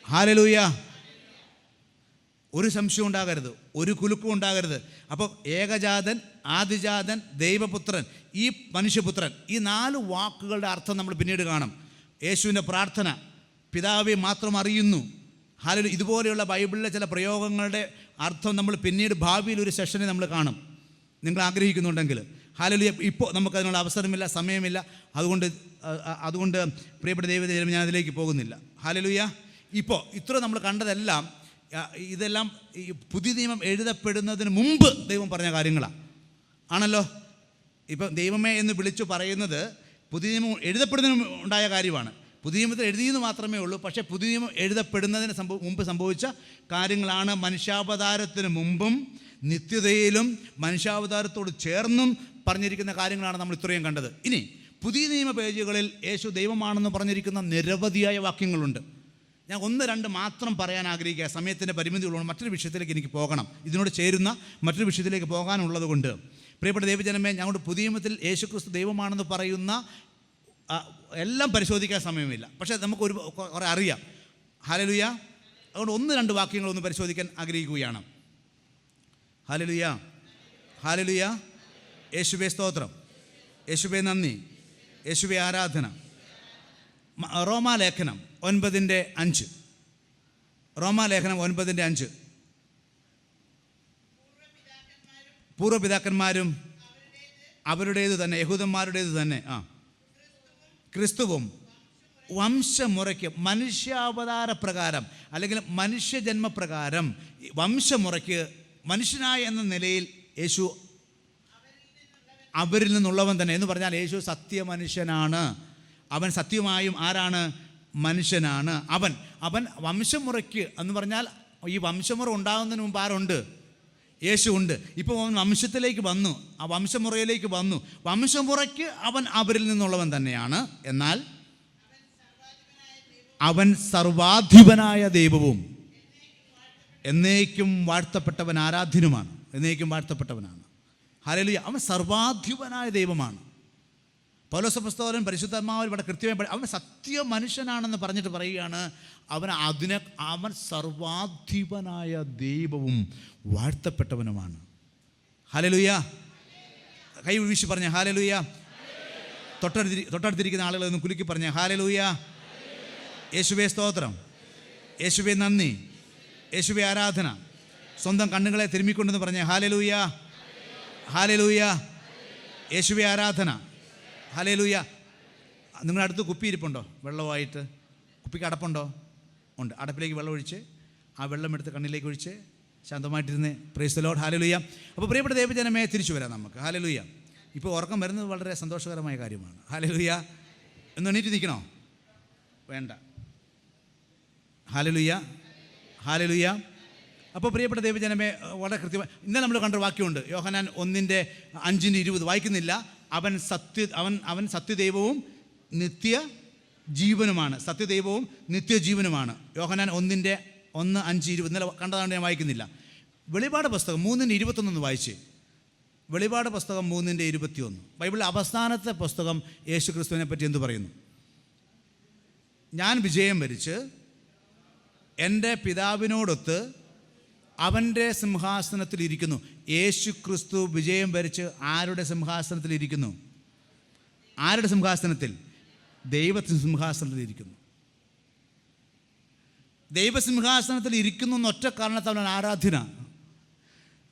hallelujah. ഒരു സംശയം ഉണ്ടാകരുത്, ഒരു കുലുക്കും ഉണ്ടാകരുത്. അപ്പോൾ ഏകജാതൻ, ആദിജാതൻ, ദൈവപുത്രൻ, ഈ മനുഷ്യപുത്രൻ, ഈ 4 വാക്കുകളുടെ അർത്ഥം നമ്മൾ പിന്നീട് കാണും. യേശുവിൻ്റെ പ്രാർത്ഥന പിതാവെ മാത്രം അറിയുന്നു. ഹല്ലേലൂയ. ഇതുപോലെയുള്ള ബൈബിളിലെ ചില പ്രയോഗങ്ങളുടെ അർത്ഥം നമ്മൾ പിന്നീട് ഭാവിയിൽ ഒരു സെഷനെ നമ്മൾ കാണും, നിങ്ങൾ ആഗ്രഹിക്കുന്നുണ്ടെങ്കിൽ. ഹല്ലേലൂയ. ഇപ്പോൾ നമുക്കതിനുള്ള അവസരമില്ല, സമയമില്ല. അതുകൊണ്ട് പ്രിയപ്പെട്ട ദൈവജനം, ഞാൻ അതിലേക്ക് പോകുന്നില്ല. ഹല്ലേലൂയ. ഇപ്പോൾ ഇത്ര നമ്മൾ കണ്ടതെല്ലാം, ഇതെല്ലാം ഈ പുതിയ നിയമം എഴുതപ്പെടുന്നതിന് മുമ്പ് ദൈവം പറഞ്ഞ കാര്യങ്ങളാണ് ആണല്ലോ. ഇപ്പം ദൈവമേ എന്ന് വിളിച്ചു പറയുന്നത് പുതിയ നിയമം എഴുതപ്പെടുന്നതിന് ഉണ്ടായ കാര്യമാണ്. പുതിയ നിയമത്തിൽ എഴുതിയെന്ന് മാത്രമേ ഉള്ളൂ. പക്ഷേ പുതിയ നിയമം എഴുതപ്പെടുന്നതിന് മുമ്പ് സംഭവിച്ച കാര്യങ്ങളാണ്. മനുഷ്യാവതാരത്തിന് മുമ്പും നിത്യതയിലും മനുഷ്യാവതാരത്തോട് ചേർന്നും പറഞ്ഞിരിക്കുന്ന കാര്യങ്ങളാണ് നമ്മൾ ഇത്രയും കണ്ടത്. ഇനി പുതിയ നിയമ പേജുകളിൽ യേശു ദൈവമാണെന്ന് പറഞ്ഞിരിക്കുന്ന നിരവധിയായ വാക്യങ്ങളുണ്ട്. ഞാൻ 1-2 മാത്രം പറയാൻ ആഗ്രഹിക്കുക. സമയത്തിൻ്റെ പരിമിതികളുണ്ട്. മറ്റൊരു വിഷയത്തിലേക്ക് എനിക്ക് പോകണം. ഇതിനോട് ചേരുന്ന മറ്റൊരു വിഷയത്തിലേക്ക് പോകാനുള്ളത് കൊണ്ട് പ്രിയപ്പെട്ട ദൈവജനമേ, ഞങ്ങളുടെ പുതിയ നിയമത്തിൽ യേശുക്രിസ്തു ദൈവമാണെന്ന് പറയുന്ന എല്ലാം പരിശോധിക്കാൻ സമയമില്ല. പക്ഷേ നമുക്ക് കുറേ അറിയാം. ഹല്ലേലൂയ. അതുകൊണ്ട് 1-2 വാക്യങ്ങളൊന്ന് പരിശോധിക്കാൻ ആഗ്രഹിക്കുകയാണ്. Hallelujah, hallelujah. യേശുവേ സ്തോത്രം, യേശുവേ നന്ദി, യേശുവേ ആരാധന. റോമാലേഖനം 9:5. റോമാലേഖനം 9:5. പൂർവ്വപിതാക്കന്മാരും അവരുടേത് തന്നെ, യഹൂദന്മാരുടേത് തന്നെ, ക്രിസ്തുവും വംശമുറയ്ക്ക്, മനുഷ്യാവതാര പ്രകാരം അല്ലെങ്കിൽ മനുഷ്യജന്മപ്രകാരം വംശമുറയ്ക്ക് മനുഷ്യനായ എന്ന നിലയിൽ യേശു അവരിൽ നിന്നുള്ളവൻ തന്നെ എന്ന് പറഞ്ഞാൽ യേശു സത്യമനുഷ്യനാണ്. അവൻ സത്യമായും ആരാണ്? മനുഷ്യനാണ്. അവൻ വംശമുറയ്ക്ക് എന്ന് പറഞ്ഞാൽ ഈ വംശമുറ ഉണ്ടാകുന്നതിന് മുമ്പ് ആരുണ്ട്? യേശു ഉണ്ട്. ഇപ്പോൾ അവൻ വംശത്തിലേക്ക് വന്നു, ആ വംശമുറയിലേക്ക് വന്നു. വംശമുറയ്ക്ക് അവൻ അവരിൽ നിന്നുള്ളവൻ തന്നെയാണ്. എന്നാൽ അവൻ സർവാധിപനായ ദൈവവും എന്നേക്കും വാഴ്ത്തപ്പെട്ടവൻ, ആരാധ്യനുമാണ്. എന്നേക്കും വാഴ്ത്തപ്പെട്ടവനാണ്. ഹല്ലേലൂയ. അവൻ സർവാധിപനായ ദൈവമാണ്. പൗലോസപ്പോസ്തലൻ പരിശുദ്ധാത്മാവിൽ ഇവിടെ കൃത്യമായി അവൻ സത്യ മനുഷ്യനാണെന്ന് പറഞ്ഞിട്ട് പറയുകയാണ്, അവൻ സർവാധിപനായ ദൈവവും വാഴ്ത്തപ്പെട്ടവനുമാണ്. ഹല്ലേലൂയ. കൈ വീശി പറഞ്ഞ ഹല്ലേലൂയ. തൊട്ടടുത്തിരിക്കുന്ന ആളുകളെ ഒന്ന് കുലുക്കി പറഞ്ഞ ഹല്ലേലൂയ. യേശുവേ സ്തോത്രം, യേശുവേ നന്ദി, യേശുവേ ആരാധന. സ്വന്തം കണ്ണുകളെ തിരുമ്മിക്കൊണ്ടെന്ന് പറഞ്ഞ ഹല്ലേലൂയ, ഹല്ലേലൂയ. യേശുവേ ആരാധന, ഹല്ലേലൂയ. നിങ്ങളുടെ അടുത്ത് കുപ്പി ഇരിപ്പുണ്ടോ? വെള്ളമായിട്ട് കുപ്പിക്ക് അടപ്പുണ്ടോ? ഉണ്ട്. അടപ്പിലേക്ക് വെള്ളം ഒഴിച്ച് ആ വെള്ളം എടുത്ത് കണ്ണിലേക്ക് ഒഴിച്ച് ശാന്തമായിട്ടിരുന്ന് പ്രൈസ് ദി ലോർഡ്. ഹല്ലേലൂയ. അപ്പോൾ പ്രിയപ്പെട്ട ദൈവജനമേ, തിരിച്ചു വരാം നമുക്ക്. ഹല്ലേലൂയ. ഇപ്പോൾ ഉറക്കം വരുന്നത് വളരെ സന്തോഷകരമായ കാര്യമാണ്. ഹല്ലേലൂയ. ഒന്ന് എണീറ്റ് നിൽക്കണോ? വേണ്ട. Hallelujah, hallelujah. അപ്പോൾ പ്രിയപ്പെട്ട ദൈവജനമേ, വളരെ കൃത്യമായി ഇന്നലെ നമ്മൾ കണ്ട വാക്യമുണ്ട്. യോഹന്നാൻ 1:5-20 വായിക്കുന്നില്ല. അവൻ സത്യദൈവവും നിത്യ ജീവനുമാണ്. സത്യദൈവവും നിത്യജീവനുമാണ്. യോഹന്നാൻ 1:5-20 ഇന്നലെ കണ്ടതാണ്, ഞാൻ വായിക്കുന്നില്ല. വെളിപാട് പുസ്തകം 3:21 വായിച്ച്. വെളിപാട് പുസ്തകം 3:21 ബൈബിളിലെ അവസാനത്തെ പുസ്തകം യേശു ക്രിസ്തുവിനെ പറ്റി എന്ത് പറയുന്നു? ഞാൻ വിജയം വരിച്ച് എൻ്റെ പിതാവിനോടൊത്ത് അവൻ്റെ സിംഹാസനത്തിലിരിക്കുന്നു. യേശു ക്രിസ്തു വിജയം വരിച്ച് ആരുടെ സിംഹാസനത്തിലിരിക്കുന്നു? ആരുടെ സിംഹാസനത്തിൽ? ദൈവത്തിൻ്റെ സിംഹാസനത്തിലിരിക്കുന്നു. ദൈവസിംഹാസനത്തിൽ ഇരിക്കുന്നു എന്നൊറ്റ കാരണത്താൽ അവൻ ആരാധ്യനാണ്.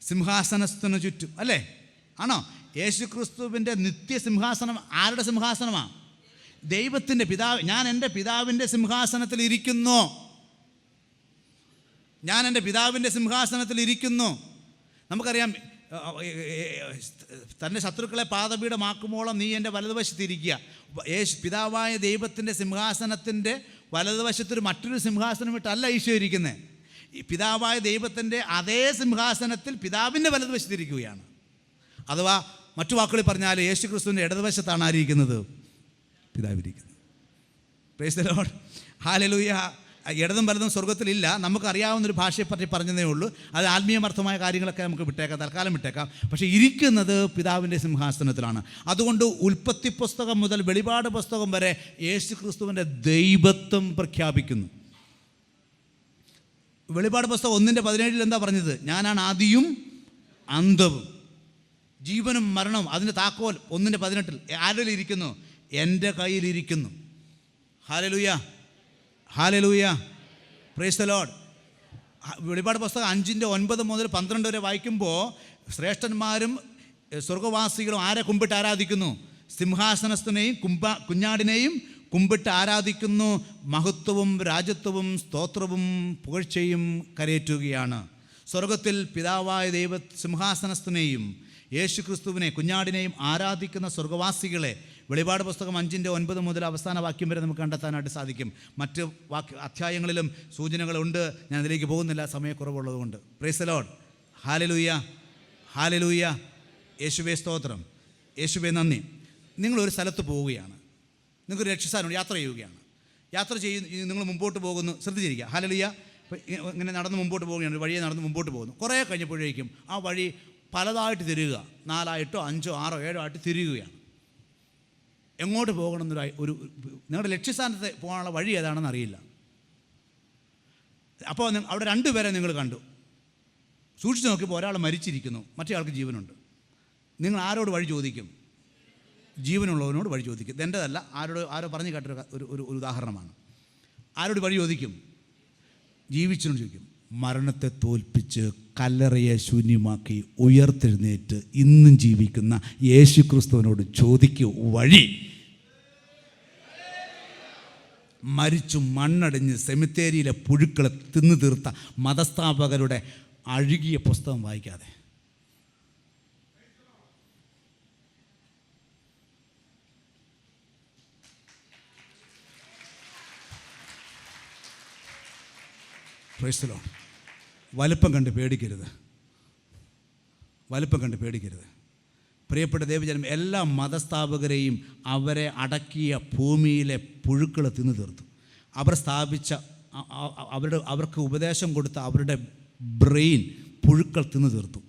സിംഹാസനത്തിന് ചുറ്റും, അല്ലേ? ആണോ? യേശു ക്രിസ്തുവിൻ്റെ നിത്യസിംഹാസനം ആരുടെ സിംഹാസനമാണ്? ദൈവത്തിൻ്റെ പിതാവ്. ഞാൻ എൻ്റെ പിതാവിൻ്റെ സിംഹാസനത്തിൽ ഇരിക്കുന്നു. ഞാൻ എൻ്റെ പിതാവിൻ്റെ സിംഹാസനത്തിൽ ഇരിക്കുന്നു. നമുക്കറിയാം, തൻ്റെ ശത്രുക്കളെ പാദപീഠമാക്കുമോളം നീ എൻ്റെ വലതുവശത്തിരിക്കുക. പിതാവായ ദൈവത്തിൻ്റെ സിംഹാസനത്തിൻ്റെ വലതുവശത്തൊരു മറ്റൊരു സിംഹാസനം ഇട്ടല്ല ഈശോ ഇരിക്കുന്നത്. ഈ പിതാവായ ദൈവത്തിൻ്റെ അതേ സിംഹാസനത്തിൽ പിതാവിൻ്റെ വലതുവശത്തിരിക്കുകയാണ്. അഥവാ മറ്റു വാക്കുകളിൽ പറഞ്ഞാൽ യേശു ക്രിസ്തുവിൻ്റെ ഇടതുവശത്താണ് ആയിരിക്കുന്നത്? പിതാവിരിക്കുന്നത്. Praise the Lord. ഹല്ലേലൂയ. ഇടതും വലതും സ്വർഗത്തിലില്ല. നമുക്കറിയാവുന്നൊരു ഭാഷയെപ്പറ്റി പറഞ്ഞതേ ഉള്ളൂ. അത് ആത്മീയമർത്ഥമായ കാര്യങ്ങളൊക്കെ നമുക്ക് വിട്ടേക്കാം, തൽക്കാലം വിട്ടേക്കാം. പക്ഷേ ഇരിക്കുന്നത് പിതാവിൻ്റെ സിംഹാസനത്തിലാണ്. അതുകൊണ്ട് ഉൽപ്പത്തി പുസ്തകം മുതൽ വെളിപാട് പുസ്തകം വരെ യേശു ക്രിസ്തുവിൻ്റെ ദൈവത്വം പ്രഖ്യാപിക്കുന്നു. വെളിപാട് പുസ്തകം 1:17 എന്താ പറഞ്ഞത്? ഞാനാണ് ആദിയും അന്തവും, ജീവനും മരണവും. അതിൻ്റെ താക്കോൽ 1:18 ആരുടെ ഇരിക്കുന്നു? എൻ്റെ കയ്യിലിരിക്കുന്നു. Hallelujah, hallelujah. Praise the Lord. വെളിപാട് പുസ്തകം 5:9 മുതൽ 12 വരെ വായിക്കുമ്പോൾ ശ്രേഷ്ഠന്മാരും സ്വർഗവാസികളും ആരെ കുമ്പിട്ട് ആരാധിക്കുന്നു? സിംഹാസനസ്ഥനെയും കുഞ്ഞാടിനെയും കുമ്പിട്ട് ആരാധിക്കുന്നു. മഹത്വവും രാജത്വവും സ്തോത്രവും പുകഴ്ചയും കരയേറ്റുകയാണ്. സ്വർഗത്തിൽ പിതാവായ ദൈവ സിംഹാസനസ്ഥനെയും യേശു ക്രിസ്തുവിനെ കുഞ്ഞാടിനെയും ആരാധിക്കുന്ന സ്വർഗവാസികളെ വെളിപാട് പുസ്തകം 5:9 മുതൽ അവസാന വാക്യം വരെ നമുക്ക് കണ്ടെത്താനായിട്ട് സാധിക്കും. മറ്റ് അധ്യായങ്ങളിലും സൂചനകളുണ്ട്. ഞാൻ അതിലേക്ക് പോകുന്നില്ല, സമയക്കുറവുള്ളതുകൊണ്ട്. Praise the Lord. Hallelujah, hallelujah. യേശുവേ സ്തോത്രം, യേശുവേ നന്ദി. നിങ്ങളൊരു സ്ഥലത്ത് പോവുകയാണ്, നിങ്ങൾക്കൊരു രക്ഷസാനുണ്ട്, യാത്ര ചെയ്യുകയാണ്. യാത്ര നിങ്ങൾ മുമ്പോട്ട് പോകുന്നു, ശ്രദ്ധിച്ചിരിക്കുക. ഹല്ലേലൂയ. ഇങ്ങനെ നടന്ന് മുമ്പോട്ട് പോവുകയാണ്, വഴിയെ നടന്ന് മുമ്പോട്ട് പോകുന്നു. കുറേ കഴിഞ്ഞപ്പോഴേക്കും ആ വഴി പലതായിട്ട് തിരിയുക, 4 5 6 7 ആയിട്ട് തിരിയുകയാണ്. എങ്ങോട്ട് പോകണമെന്നൊരു നിങ്ങളുടെ ലക്ഷ്യസ്ഥാനത്ത് പോകാനുള്ള വഴി ഏതാണെന്ന് അറിയില്ല. അപ്പോൾ അവിടെ രണ്ടുപേരെ നിങ്ങൾ കണ്ടു. സൂക്ഷിച്ച് നോക്കിയപ്പോൾ ഒരാൾ മരിച്ചിരിക്കുന്നു, മറ്റേ ആൾക്ക് ജീവനുണ്ട്. നിങ്ങൾ ആരോട് വഴി ചോദിക്കും? ജീവനുള്ളവനോട് വഴി ചോദിക്കും. ഇതെൻ്റെതല്ല, ആരോ പറഞ്ഞു കേട്ടൊരു ഒരു ഉദാഹരണമാണ്. ആരോട് വഴി ചോദിക്കും? ജീവിച്ചവനോട് ചോദിക്കും. മരണത്തെ തോൽപ്പിച്ച് കല്ലറയെ ശൂന്യമാക്കി ഉയർത്തെഴുന്നേറ്റ് ഇന്നും ജീവിക്കുന്ന യേശു ക്രിസ്തുവിനോട് ചോദിക്കൂ വഴി. മരിച്ചു മണ്ണടിഞ്ഞ് സെമിത്തേരിയിലെ പുഴുക്കളെ തിന്നു തീർത്ത മതസ്ഥാപകരുടെ അഴുകിയ പുസ്തകം വായിക്കാതെ. Praise the Lord. വലുപ്പം കണ്ട് പേടിക്കരുത്, വലുപ്പം കണ്ട് പേടിക്കരുത്. പ്രിയപ്പെട്ട ദൈവജനം, എല്ലാ മതസ്ഥാപകരെയും അവരെ അടക്കിയ ഭൂമിയിലെ പുഴുക്കൾ തിന്നു തീർത്തു. അവർ സ്ഥാപിച്ച അവർക്ക് ഉപദേശം കൊടുത്ത അവരുടെ ബ്രെയിൻ പുഴുക്കൾ തിന്നു തീർത്തു.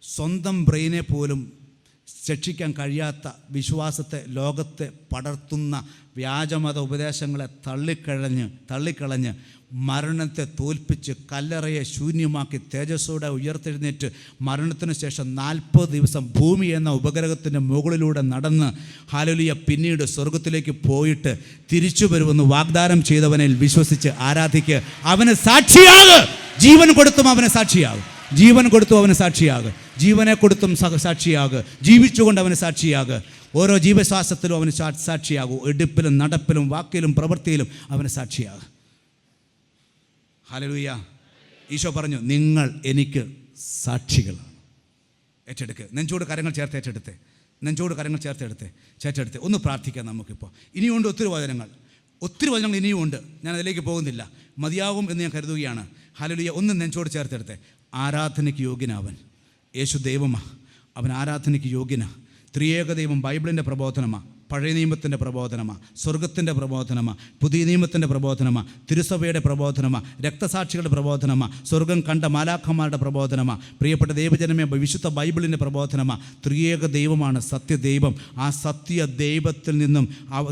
സ്വന്തം ബ്രെയിനെ പോലും രക്ഷിക്കാൻ കഴിയാത്ത വിശ്വാസത്തെ ലോകത്തെ പടർത്തുന്ന വ്യാജമത ഉപദേശങ്ങളെ തള്ളിക്കളഞ്ഞ് മരണത്തെ തോൽപ്പിച്ച് കല്ലറയെ ശൂന്യമാക്കി തേജസ്സോടെ ഉയർത്തെഴുന്നേറ്റ് മരണത്തിന് ശേഷം 40 ദിവസം ഭൂമി എന്ന ഉപഗ്രഹത്തിൻ്റെ മുകളിലൂടെ നടന്ന് ഹല്ലേലൂയ പിന്നീട് സ്വർഗത്തിലേക്ക് പോയിട്ട് തിരിച്ചു വരുമെന്ന് വാഗ്ദാനം ചെയ്തവനിൽ വിശ്വസിച്ച് ആരാധിക്കുക. അവന് സാക്ഷിയാകുക. ജീവൻ കൊടുത്തും അവന് സാക്ഷിയാകും. ജീവൻ കൊടുത്തും അവന് സാക്ഷിയാകുക. ജീവനെ കൊടുത്തും സാക്ഷിയാകുക. ജീവിച്ചുകൊണ്ട് അവന് സാക്ഷിയാകുക. ഓരോ ജീവശ്വാസത്തിലും അവന് സാക്ഷിയാകും. എടുപ്പിലും നടപ്പിലും വാക്കിലും പ്രവൃത്തിയിലും അവന് സാക്ഷിയാകുക. ഹല്ലേലൂയ. ഈശോ പറഞ്ഞു, നിങ്ങൾ എനിക്ക് സാക്ഷികളാണ്. ഏറ്റെടുക്കുക. നെഞ്ചോട് കരങ്ങൾ ചേർത്ത് ഏറ്റെടുത്തേ. നെഞ്ചോട് കരങ്ങൾ ചേർത്തെടുത്തേ. ഒന്ന് പ്രാർത്ഥിക്കാം നമുക്കിപ്പോൾ. ഇനിയുണ്ട് ഒത്തിരി വചനങ്ങൾ ഇനിയും ഉണ്ട്. ഞാൻ അതിലേക്ക് പോകുന്നില്ല, മതിയാകും എന്ന് ഞാൻ കരുതുകയാണ്. ഹല്ലേലൂയ. ഒന്ന് നെഞ്ചോട് ചേർത്തെടുത്തേ. ആരാധനയ്ക്ക് യോഗ്യനവൻ. യേശു ദൈവമാണ്, അവൻ ആരാധനയ്ക്ക് യോഗ്യനാണ്. ത്രിയേക ദൈവം ബൈബിളിൻ്റെ പ്രബോധനമാണ്, പഴയ നിയമത്തിൻ്റെ പ്രബോധനമാണ്, സ്വർഗത്തിൻ്റെ പ്രബോധനമാണ്, പുതിയ നിയമത്തിൻ്റെ പ്രബോധനമാണ്, തിരുസഭയുടെ പ്രബോധനമാണ്, രക്തസാക്ഷികളുടെ പ്രബോധനമാണ്, സ്വർഗം കണ്ട മാലാഖമാരുടെ പ്രബോധനമാണ്, പ്രിയപ്പെട്ട ദൈവജനമേ വിശുദ്ധ ബൈബിളിൻ്റെ പ്രബോധനമാണ്. ത്രിയേക ദൈവമാണ് സത്യദൈവം. ആ സത്യ ദൈവത്തിൽ നിന്നും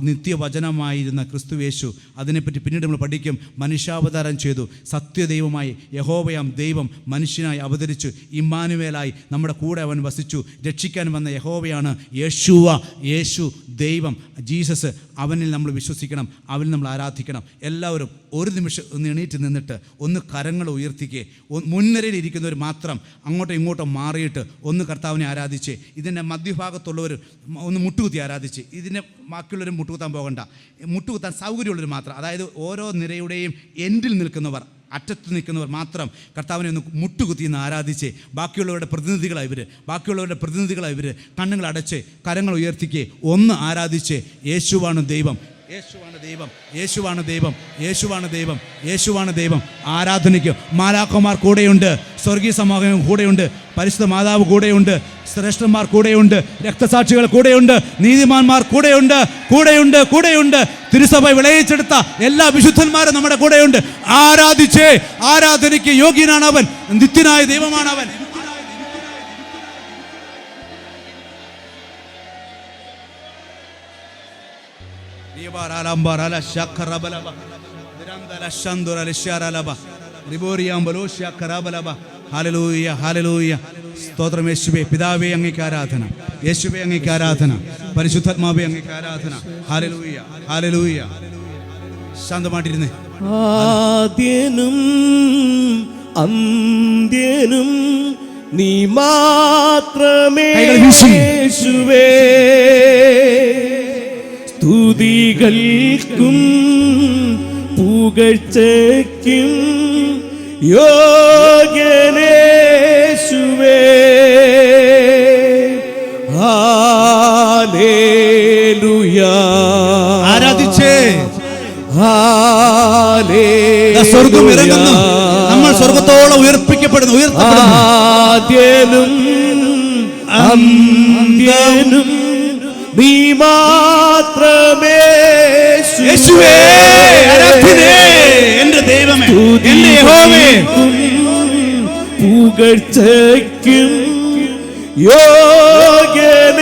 നിത്യവചനമായിരുന്ന ക്രിസ്തുയേശു, അതിനെപ്പറ്റി പിന്നീട് നമ്മൾ പഠിക്കും, മനുഷ്യാവതാരം ചെയ്തു. സത്യദൈവമായി യഹോവയാം ദൈവം മനുഷ്യനായി അവതരിച്ചു. ഇമ്മാനുവേലായി നമ്മുടെ കൂടെ അവൻ വസിച്ചു. രക്ഷിക്കാൻ വന്ന യഹോവയാണ് യേശു ദൈവം, ജീസസ്. അവനിൽ നമ്മൾ വിശ്വസിക്കണം, അവനിൽ നമ്മൾ ആരാധിക്കണം. എല്ലാവരും ഒരു നിമിഷം ഒന്ന് എണീറ്റ് നിന്നിട്ട് ഒന്ന് കരങ്ങൾ ഉയർത്തിക്കേ. മുൻനിരയിൽ ഇരിക്കുന്നവർ മാത്രം അങ്ങോട്ടും ഇങ്ങോട്ടും മാറിയിട്ട് ഒന്ന് കർത്താവിനെ ആരാധിച്ച്, ഇതിൻ്റെ മധ്യഭാഗത്തുള്ളവർ ഒന്ന് മുട്ടുകുത്തി ആരാധിച്ച്, ഇതിൻ്റെ ബാക്കിയുള്ളവരും മുട്ടുകുത്താൻ പോകണ്ട. മുട്ടുകുത്താൻ സൗകര്യമുള്ളവർ മാത്രം, അതായത് ഓരോ നിരയുടെയും എൻഡിൽ നിൽക്കുന്നവർ, അറ്റത്ത് നിൽക്കുന്നവർ മാത്രം കർത്താവിനെ ഒന്ന് മുട്ടുകുത്തി എന്ന് ആരാധിച്ച്, ബാക്കിയുള്ളവരുടെ പ്രതിനിധികളായി ഇവർ കണ്ണുകൾ അടച്ച് കരങ്ങൾ ഉയർത്തിക്കേ, ഒന്ന് ആരാധിച്ച്. യേശുവാണ് ദൈവം, യേശുവാണ് ദൈവം, യേശുവാണ് ദൈവം, യേശുവാണ് ദൈവം, യേശുവാണ് ദൈവം. ആരാധനയ്ക്ക് മാലാഖമാർ കൂടെയുണ്ട്, സ്വർഗീയ സമാഗമം കൂടെയുണ്ട്, പരിശുദ്ധ മാതാവ് കൂടെയുണ്ട്, ശ്രേഷ്ഠന്മാർ കൂടെയുണ്ട്, രക്തസാക്ഷികൾ കൂടെയുണ്ട്, നീതിമാന്മാർ കൂടെയുണ്ട്. തിരുസഭ വിളയിച്ചെടുത്ത എല്ലാ വിശുദ്ധന്മാരും നമ്മുടെ കൂടെയുണ്ട്. ആരാധിച്ചേ. ആരാധനയ്ക്ക് യോഗ്യനാണ് അവൻ, നിത്യനായ ദൈവമാണ് അവൻ. Hallelujah, hallelujah. സ്തോത്രം യേശുവേ. പിതാവേ അങ്ങേക്ക് ആരാധന, യേശുവേ അങ്ങേക്ക് ആരാധന, പരിശുദ്ധാത്മാവേ അങ്ങേക്ക് ആരാധന. Hallelujah, hallelujah. ശാന്തമായിട്ടിരുന്നേ. ആദ്യനും അന്ത്യനും നീ മാത്രമേ യേശുവേ. സ്തുതികൾക്കും പുകഴ്ചയ്ക്കും യോഗ്യനേശുവേ. ഹല്ലേലൂയ. ആരാധിച്ചേ. സ്വർഗം ഇറങ്ങുന്നു, നമ്മൾ സ്വർഗത്തോളം ഉയർപ്പിക്കപ്പെടുന്നു. ആദ്യനും അന്ത്യനും നീ മാത്രമേ യേശുവേ. എന്റെ ദൈവമേ, എന്റെ യഹോവേ, പുകഴ്ചയ്ക്കും യോഗ്യനേശുവേ.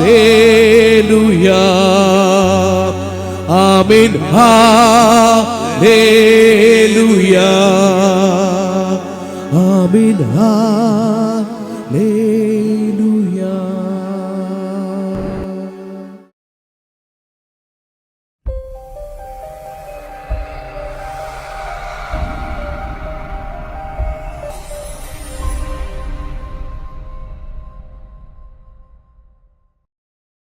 ഹല്ലേലൂയ. ആമേൻ ഹല്ലേലൂയ ആമേൻ